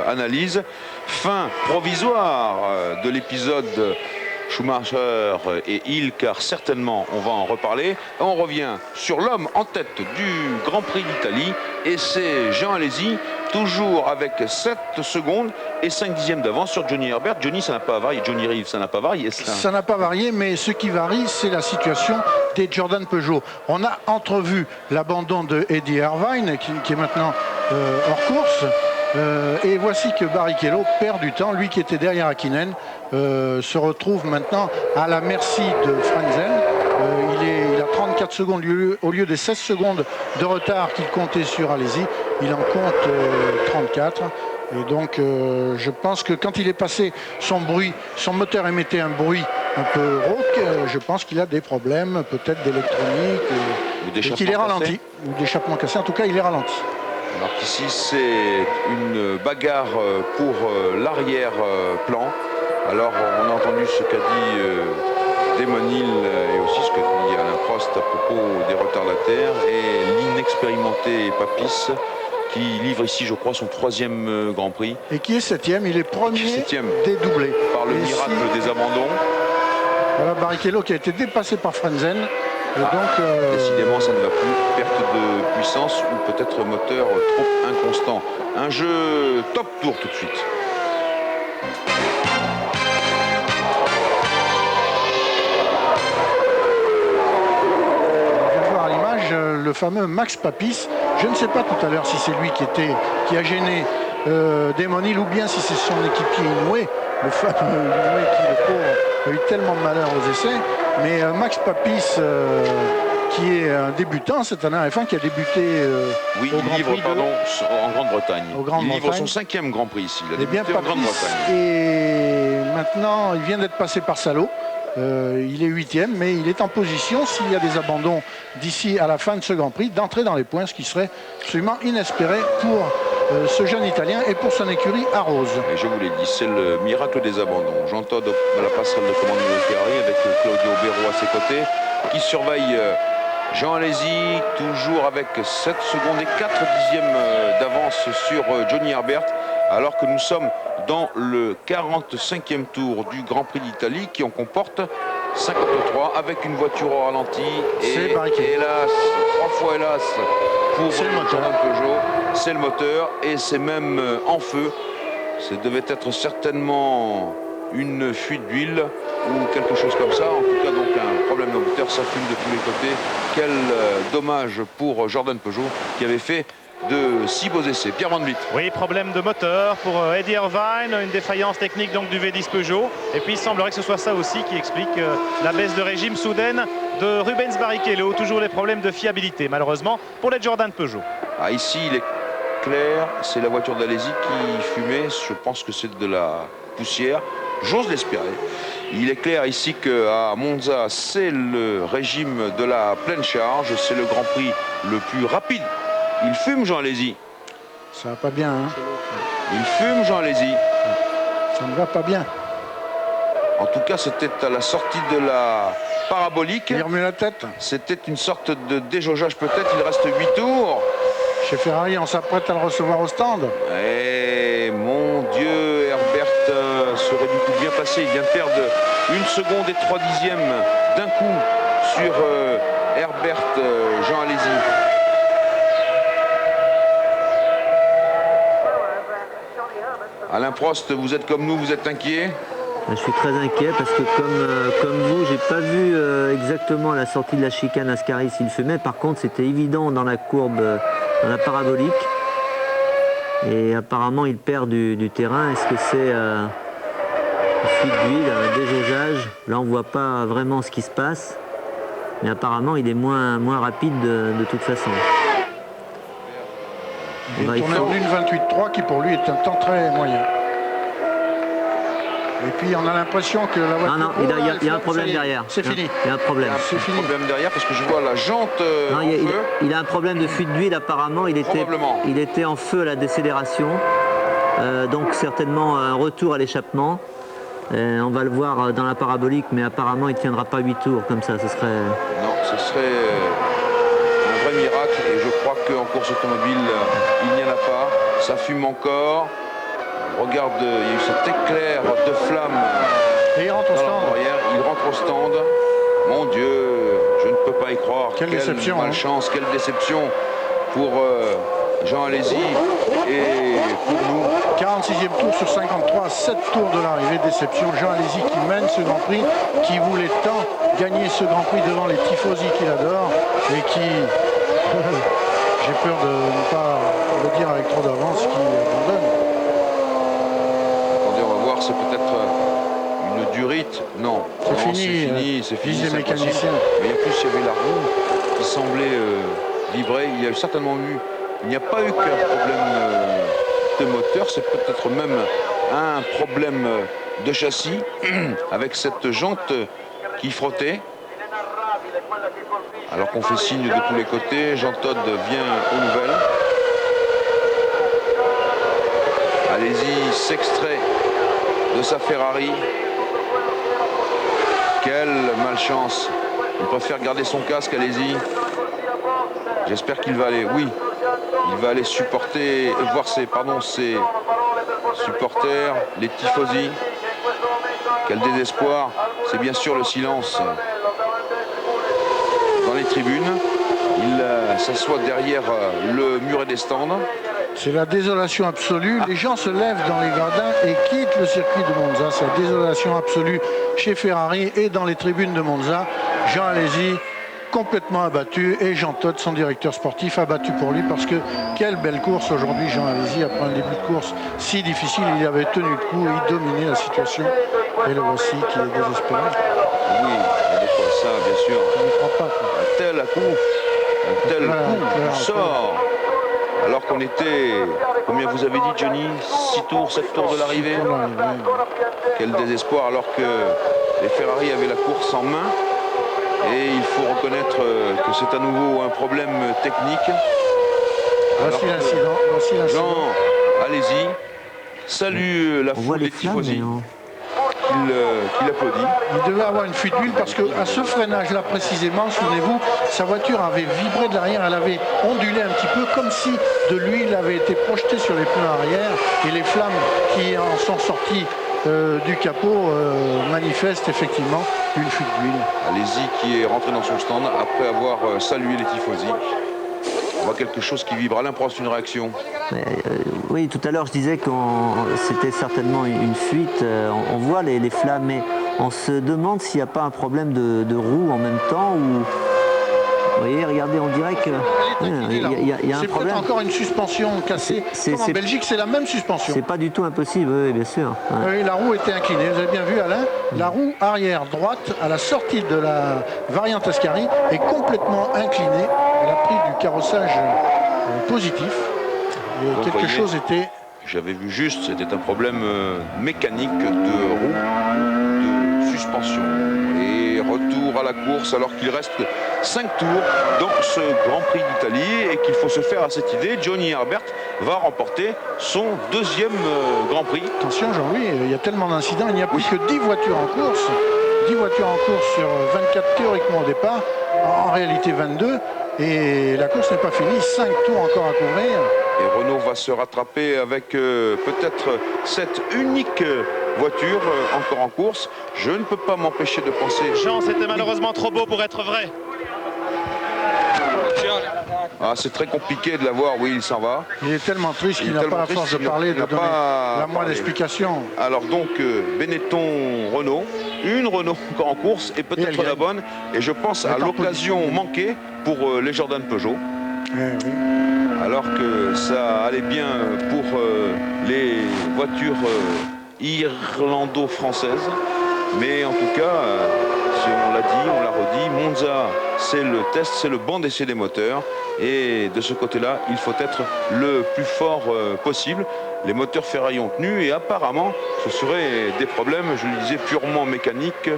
analyse. Fin provisoire de l'épisode Schumacher et Hill, car certainement on va en reparler. On revient sur l'homme en tête du Grand Prix d'Italie, et c'est Jean Alesi, toujours avec 7 secondes et 5 dixièmes d'avance sur Johnny Herbert. Johnny, ça n'a pas varié. Johnny Reeves, ça n'a pas varié. Ça n'a pas varié, mais ce qui varie, c'est la situation des Jordan Peugeot. On a entrevu l'abandon de Eddie Irvine, qui est maintenant hors course. Et voici que Barrichello perd du temps. Lui qui était derrière Hakkinen se retrouve maintenant à la merci de Frentzen. Il a 34 secondes au lieu des 16 secondes de retard qu'il comptait sur Alesi. Il en compte 34. Et donc je pense que quand il est passé, son moteur émettait un bruit un peu rauque. Je pense qu'il a des problèmes peut-être d'électronique et qu'il est ralenti. Ou d'échappement cassé. En tout cas, il est ralenti. Alors qu'ici, c'est une bagarre pour l'arrière-plan. Alors, on a entendu ce qu'a dit Damon Hill et aussi ce que dit Alain Prost à propos des retardataires et l'inexpérimenté Papis qui livre ici, je crois, son 3e Grand Prix. Et qui est 7e, il est premier des doublés. Par le miracle des abandons. Voilà Barrichello qui a été dépassé par Frentzen. Et donc, décidément, ça ne va plus. Perte de puissance ou peut-être moteur trop inconstant. Un jeu top tour tout de suite. On vient voir à l'image le fameux Max Papis. Je ne sais pas tout à l'heure si c'est lui qui a gêné Damon Hill ou bien si c'est son équipier Inoue, le fameux Inoue qui, le pauvre, a eu tellement de malheur aux essais. Mais Max Papis, qui est un débutant cette année en F1, qui a débuté au Grand Prix en Grande-Bretagne. Il livre son 5e Grand Prix ici. Il a débuté en Grande-Bretagne. Et maintenant, il vient d'être passé par Salo. Il est 8e, mais il est en position, s'il y a des abandons d'ici à la fin de ce Grand Prix, d'entrer dans les points, ce qui serait absolument inespéré pour ce jeune Italien et pour son écurie à Rose. Et je vous l'ai dit, c'est le miracle des abandons. Jean Todt à la passerelle de commandement de Ferrari avec Claudio Béraud à ses côtés, qui surveille Jean Alesi, toujours avec 7 secondes et 4 dixièmes d'avance sur Johnny Herbert, alors que nous sommes dans le 45e tour du Grand Prix d'Italie qui en comporte 53 avec une voiture au ralenti et hélas, 3 fois hélas pour Jordan Peugeot, c'est le moteur et c'est même en feu. Ça devait être certainement une fuite d'huile ou quelque chose comme ça. En tout cas, donc un problème de moteur, ça fume de tous les côtés. Quel dommage pour Jordan Peugeot qui avait fait de 6 beaux essais. Pierre Van Vliet. Oui, problème de moteur pour Eddie Irvine, une défaillance technique donc du V10 Peugeot. Et puis il semblerait que ce soit ça aussi qui explique la baisse de régime soudaine de Rubens Barrichello. Toujours les problèmes de fiabilité malheureusement pour les Jordan Peugeot. Ah, ici il est clair, c'est la voiture d'Alési qui fumait. Je pense que c'est de la poussière. J'ose l'espérer. Il est clair ici qu'à Monza, c'est le régime de la pleine charge. C'est le Grand Prix le plus rapide. Il fume, Jean Alesi. Ça va pas bien, hein. Il fume, Jean Alesi. Ça ne va pas bien. En tout cas, c'était à la sortie de la parabolique. Il remue la tête. C'était une sorte de déjaugeage peut-être. Il reste 8 tours. Chez Ferrari, on s'apprête à le recevoir au stand. Eh, mon Dieu, Herbert serait du coup bien placé. Il vient de perdre 1 seconde et 3 dixièmes d'un coup sur Herbert Jean Alesi. Alain Prost, vous êtes comme nous, vous êtes inquiet? Je suis très inquiet parce que comme vous, j'ai pas vu exactement la sortie de la chicane Ascari s'il fumait. Par contre, c'était évident dans la courbe, dans la parabolique. Et apparemment, il perd du terrain. Est-ce que c'est une fuite d'huile, un déjaugeage? Là, on voit pas vraiment ce qui se passe. Mais apparemment, il est moins rapide de toute façon. Il est tourné en 1,28,3 qui pour lui est un temps très moyen. Et puis on a l'impression que la voiture... Non, il y a un problème derrière. C'est fini. Il y a un problème. C'est fini. Un problème derrière parce que je vois la jante non, il a un problème de fuite d'huile apparemment. Il était en feu à la décélération. Donc certainement un retour à l'échappement. On va le voir dans la parabolique, mais apparemment il ne tiendra pas 8 tours comme ça. Ce serait... Non, ce serait un vrai miracle. Et je crois qu'en course automobile, il n'y en a pas. Ça fume encore. Regarde, il y a eu cet éclair de flamme. Et il rentre au stand. Il rentre au stand. Mon Dieu, je ne peux pas y croire. Quelle déception. Malchance, quelle déception pour Jean Alesi et pour nous. 46e tour sur 53, 7 tours de l'arrivée. Déception. Jean Alesi qui mène ce Grand Prix, qui voulait tant gagner ce Grand Prix devant les tifosi qu'il adore et qui, j'ai peur de ne pas le dire avec trop d'avance, qui abandonne. C'est peut-être une durite. Non, c'est fini. C'est fini. Les mécaniciens. Mais en plus, il y avait la roue qui semblait livrée. Il y a certainement eu. Il n'y a pas eu qu'un problème de moteur. C'est peut-être même un problème de châssis avec cette jante qui frottait. Alors qu'on fait signe de tous les côtés. Jean Todt vient aux nouvelles. Allez-y, s'extrait de sa Ferrari. Quelle malchance. Il préfère garder son casque, allez-y. J'espère qu'il va aller, oui, il va aller supporter, voir ses supporters, les tifosi. Quel désespoir. C'est bien sûr le silence dans les tribunes. Il s'assoit derrière le muret des stands. C'est la désolation absolue. Les gens se lèvent dans les gradins et quittent le circuit de Monza. C'est la désolation absolue chez Ferrari et dans les tribunes de Monza. Jean Alesi complètement abattu et Jean Todt, son directeur sportif, abattu pour lui parce que quelle belle course aujourd'hui Jean Alesi après un début de course si difficile. Il avait tenu le coup et il dominait la situation. Et le voici qui est désespéré. Oui, il y a des fois ça, bien sûr. Je ne crois pas. Un tel coup sort. Alors qu'on était, combien vous avez dit Johnny, 6 tours, 7 tours de l'arrivée. Quel désespoir alors que les Ferrari avaient la course en main. Et il faut reconnaître que c'est à nouveau un problème technique. Voici l'incident. Jean, allez-y. Salut la foule des tifosi. Qu'il applaudit. Il devait avoir une fuite d'huile parce qu'à ce freinage-là précisément, souvenez-vous, sa voiture avait vibré de l'arrière, elle avait ondulé un petit peu comme si de l'huile avait été projetée sur les pneus arrière et les flammes qui en sont sorties du capot manifestent effectivement une fuite d'huile. Allez-y qui est rentré dans son stand après avoir salué les tifosi. On voit quelque chose qui vibre. Alain Prost, une réaction? Oui, tout à l'heure je disais que c'était certainement une fuite. On voit les flammes, mais on se demande s'il n'y a pas un problème de roue en même temps. Ou... Vous voyez, regardez, on dirait que il y a un problème. C'est encore une suspension cassée. Comme en Belgique, c'est la même suspension. C'est pas du tout impossible, oui, bien sûr. Ouais. Oui, la roue était inclinée. Vous avez bien vu, Alain, la roue arrière droite à la sortie de la variante Ascari est complètement inclinée. Elle a pris du carrossage positif. Et quelque chose était... J'avais vu juste, c'était un problème mécanique de roue, de suspension. Et retour à la course alors qu'il reste 5 tours dans ce Grand Prix d'Italie et qu'il faut se faire à cette idée. Johnny Herbert va remporter son deuxième Grand Prix. Attention Jean-Louis, il y a tellement d'incidents, il n'y a plus que 10 voitures en course. 10 voitures en course sur 24 théoriquement au départ, en réalité 22. Et la course n'est pas finie, 5 tours encore à couvrir. Et Renault va se rattraper avec peut-être cette unique voiture encore en course. Je ne peux pas m'empêcher de penser... Jean, c'était malheureusement trop beau pour être vrai. Ah, c'est très compliqué de la voir, oui, il s'en va. Il est tellement triste qu'il n'a pas la force de parler, de donner la moindre explication. Alors donc, Benetton-Renault, une Renault encore en course et peut-être la bonne. Et je pense à l'occasion manquée pour les Jordan Peugeot. Oui. Alors que ça allait bien pour les voitures irlando-françaises. Mais en tout cas, si on l'a dit, on l'a redit, Monza, c'est le test, c'est le banc d'essai des moteurs. Et de ce côté-là, il faut être le plus fort possible. Les moteurs Ferrari ont tenu et apparemment, ce serait des problèmes, je le disais, purement mécaniques,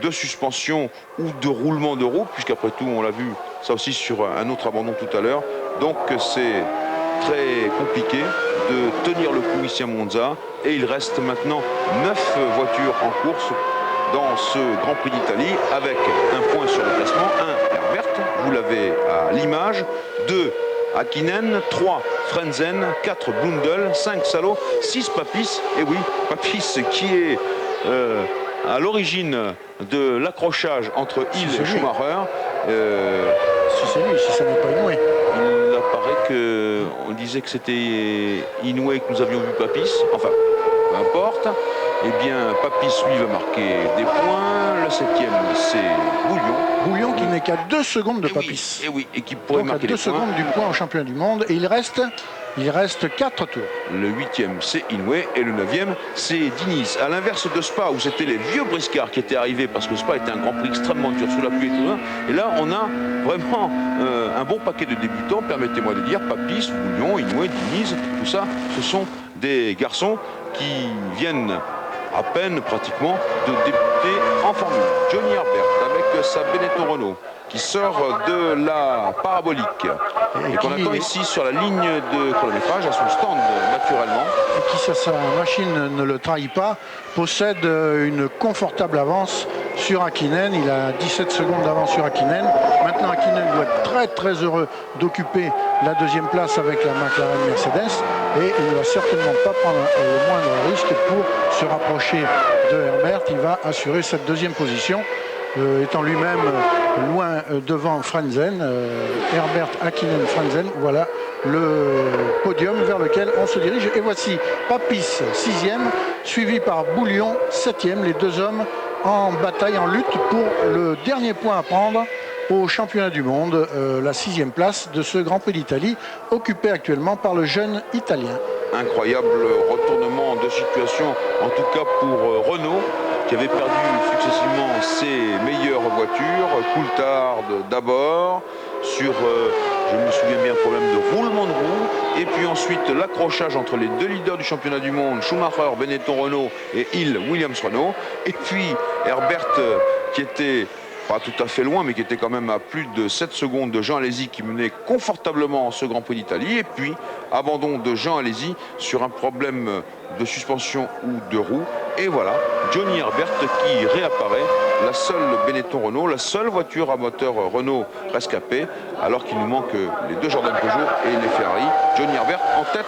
de suspension ou de roulement de roue, puisqu'après tout, on l'a vu ça aussi sur un autre abandon tout à l'heure. Donc c'est très compliqué de tenir le coup ici à Monza. Et il reste maintenant 9 voitures en course dans ce Grand Prix d'Italie avec un point sur le classement, 1 Herbert, vous l'avez à l'image, 2 Hakkinen, 3 Frentzen, 4 Blundell, 5 Salo, 6 Papis, et oui, Papis qui est à l'origine de l'accrochage entre Hill et Schumacher. Si c'est lui, si ça n'est pas Inoue. Il apparaît qu'on disait que c'était Inoue que nous avions vu Papis, enfin, peu importe. Eh bien, Papis, lui, va marquer des points. Le 7e, c'est Bouillon. Bouillon qui n'est qu'à 2 secondes de Papis. Et qui pourrait marquer des points. 2 secondes du point au championnat du monde. Et il reste 4 tours. Le 8e, c'est Inoue. Et le 9e, c'est Diniz. À l'inverse de Spa, où c'était les vieux briscards qui étaient arrivés, parce que Spa était un Grand Prix extrêmement dur sous la pluie et tout ça. Et là, on a vraiment un bon paquet de débutants. Permettez-moi de dire, Papis, Bouillon, Inoue, Diniz, tout ça, ce sont des garçons qui viennent à peine pratiquement de débuter en Formule 1. Johnny Herbert avec sa Benetton Renault qui sort de la parabolique et qu'on attend ici sur la ligne de chronométrage à son stand naturellement. Et qui, si sa machine ne le trahit pas, possède une confortable avance sur Hakkinen. Il a 17 secondes d'avance sur Hakkinen. Maintenant Hakkinen doit être très heureux d'occuper la 2e place avec la McLaren Mercedes et il ne va certainement pas prendre le moindre risque pour se rapprocher de Herbert. Il va assurer cette 2e position. Étant lui-même loin devant Frentzen, Herbert, Hakkinen, Frentzen, voilà le podium vers lequel on se dirige. Et voici Papis 6e, suivi par Bouillon 7e, les 2 hommes en bataille, en lutte pour le dernier point à prendre au championnat du monde, la 6e place de ce Grand Prix d'Italie, occupée actuellement par le jeune Italien. Incroyable retournement de situation, en tout cas pour Renault, qui avait perdu successivement ses meilleures voitures. Coulthard d'abord, sur, je me souviens bien, un problème de roulement de roue. Et puis ensuite l'accrochage entre les 2 leaders du championnat du monde, Schumacher, Benetton Renault et Hill, Williams Renault. Et puis Herbert, qui était pas tout à fait loin, mais qui était quand même à plus de 7 secondes de Jean Alesi qui menait confortablement ce Grand Prix d'Italie. Et puis abandon de Jean Alesi sur un problème de suspension ou de roue. Et voilà, Johnny Herbert qui réapparaît, la seule Benetton Renault, la seule voiture à moteur Renault rescapée, alors qu'il nous manque les 2 Jordan Peugeot et les Ferrari. Johnny Herbert en tête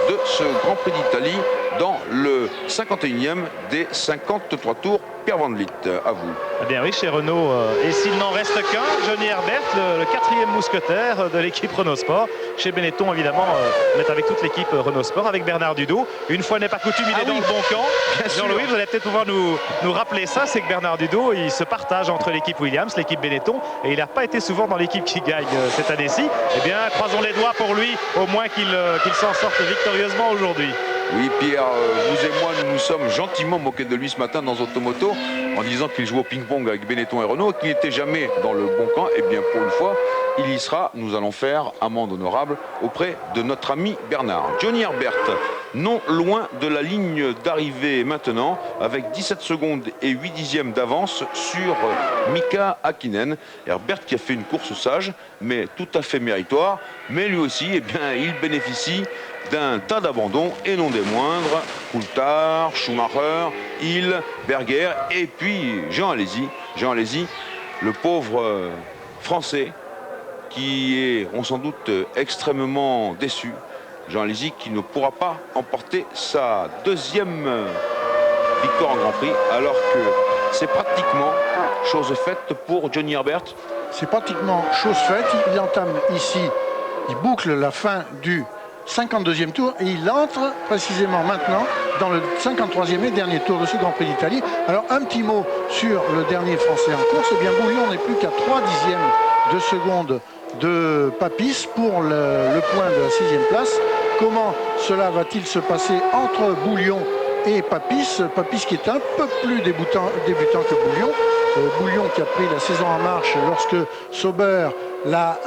de ce Grand Prix d'Italie dans le 51e des 53 tours. Pierre Van Vliet, à vous. Eh bien oui, chez Renault, et s'il n'en reste qu'un, Johnny Herbert, le 4e mousquetaire de l'équipe Renault Sport. Chez Benetton, évidemment, on est avec toute l'équipe Renault Sport, avec Bernard Dudot. Une fois n'est pas coutume, il est dans le bon camp. Jean-Louis, vous allez peut-être pouvoir nous rappeler ça, c'est que Bernard Dudot, il se partage entre l'équipe Williams, l'équipe Benetton, et il n'a pas été souvent dans l'équipe qui gagne cette année-ci. Eh bien, croisons les doigts pour lui, au moins qu'il s'en sorte victorieusement aujourd'hui. Oui, Pierre, vous et moi, nous nous sommes gentiment moqués de lui ce matin dans Automoto en disant qu'il jouait au ping-pong avec Benetton et Renault et qu'il n'était jamais dans le bon camp. Et bien, pour une fois, il y sera. Nous allons faire amende honorable auprès de notre ami Bernard. Johnny Herbert, non loin de la ligne d'arrivée maintenant, avec 17 secondes et 8 dixièmes d'avance sur Mika Häkkinen. Herbert qui a fait une course sage, mais tout à fait méritoire. Mais lui aussi, eh bien, il bénéficie d'un tas d'abandons, et non des moindres. Coulthard, Schumacher, Hill, Berger, et puis Jean Alesi. Jean Alesi, le pauvre Français, qui est, on s'en doute, extrêmement déçu. Jean Alesi qui ne pourra pas emporter sa deuxième victoire en Grand Prix, alors que c'est pratiquement chose faite pour Johnny Herbert. C'est pratiquement chose faite. Il entame ici, il boucle la fin du 52e tour et il entre précisément maintenant dans le 53e et dernier tour de ce Grand Prix d'Italie. Alors un petit mot sur le dernier Français en course. Eh bien, Bouillon n'est plus qu'à 3 dixièmes de seconde de Papis pour le point de la 6e place. Comment cela va-t-il se passer entre Bouillon et Papis? Papis qui est un peu plus débutant que Bouillon. Bouillon qui a pris la saison en marche lorsque Sauber l'a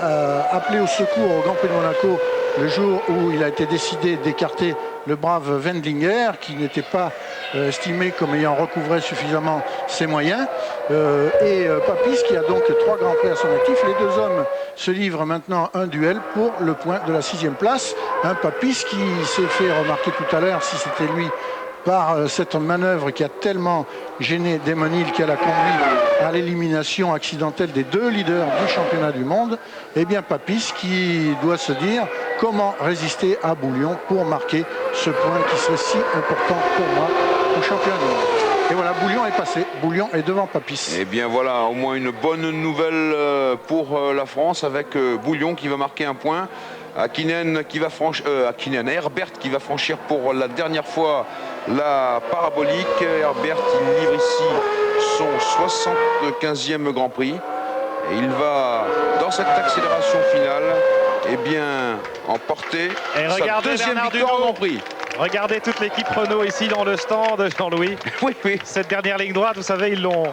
appelé au secours au Grand Prix de Monaco le jour où il a été décidé d'écarter le brave Wendlinger qui n'était pas estimé comme ayant recouvré suffisamment ses moyens. Papis qui a donc 3 grands prix à son actif. Les deux hommes se livrent maintenant un duel pour le point de la 6e place. Un Papis qui s'est fait remarquer tout à l'heure, si c'était lui, par cette manœuvre qui a tellement gêné Damon Hill qu'elle a conduit à l'élimination accidentelle des 2 leaders du championnat du monde. Eh bien Papis qui doit se dire comment résister à Bouillon pour marquer ce point qui serait si important pour moi au championnat du monde. Et voilà, Bouillon est passé, Bouillon est devant Papis. Et bien voilà, au moins une bonne nouvelle pour la France avec Bouillon qui va marquer un point. Häkkinen qui va franchir, Herbert qui va franchir pour la dernière fois la parabolique. Herbert, il livre ici son 75e Grand Prix. Et il va, dans cette accélération finale, eh bien, emporter sa deuxième victoire au Grand Prix. Regardez toute l'équipe Renault ici dans le stand, Jean-Louis. Oui, oui. Cette dernière ligne droite, vous savez, ils l'ont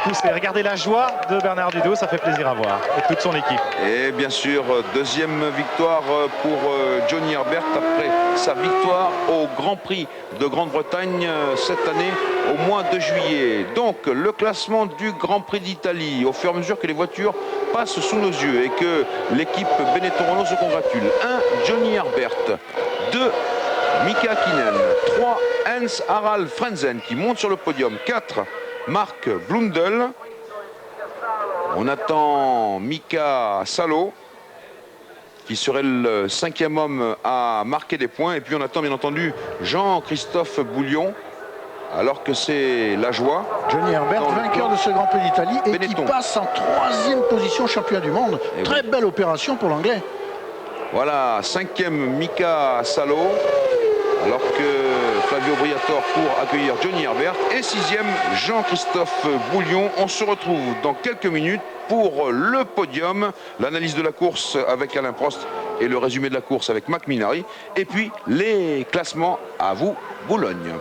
poussé. Regardez la joie de Bernard Dudot, ça fait plaisir à voir. Et toute son équipe. Et bien sûr, deuxième victoire pour Johnny Herbert après sa victoire au Grand Prix de Grande-Bretagne cette année au mois de juillet. Donc, le classement du Grand Prix d'Italie, au fur et à mesure que les voitures passent sous nos yeux et que l'équipe Benetton Renault se congratule. 1, Johnny Herbert. 2, Mika Häkkinen. 3, Hans-Harald Frentzen qui monte sur le podium. 4, Mark Blundell. On attend Mika Salo qui serait le 5e homme à marquer des points. Et puis on attend bien entendu Jean-Christophe Bouillon, alors que c'est la joie. Johnny Herbert, vainqueur de ce Grand Prix d'Italie et Benetton, qui passe en 3e position champion du monde. Et très belle opération pour l'anglais. Voilà, 5e Mika Salo, alors que Flavio Briatore pour accueillir Johnny Herbert. Et 6e Jean-Christophe Bouillon. On se retrouve dans quelques minutes pour le podium, l'analyse de la course avec Alain Prost et le résumé de la course avec Mac Minardi. Et puis les classements à vous, Boulogne.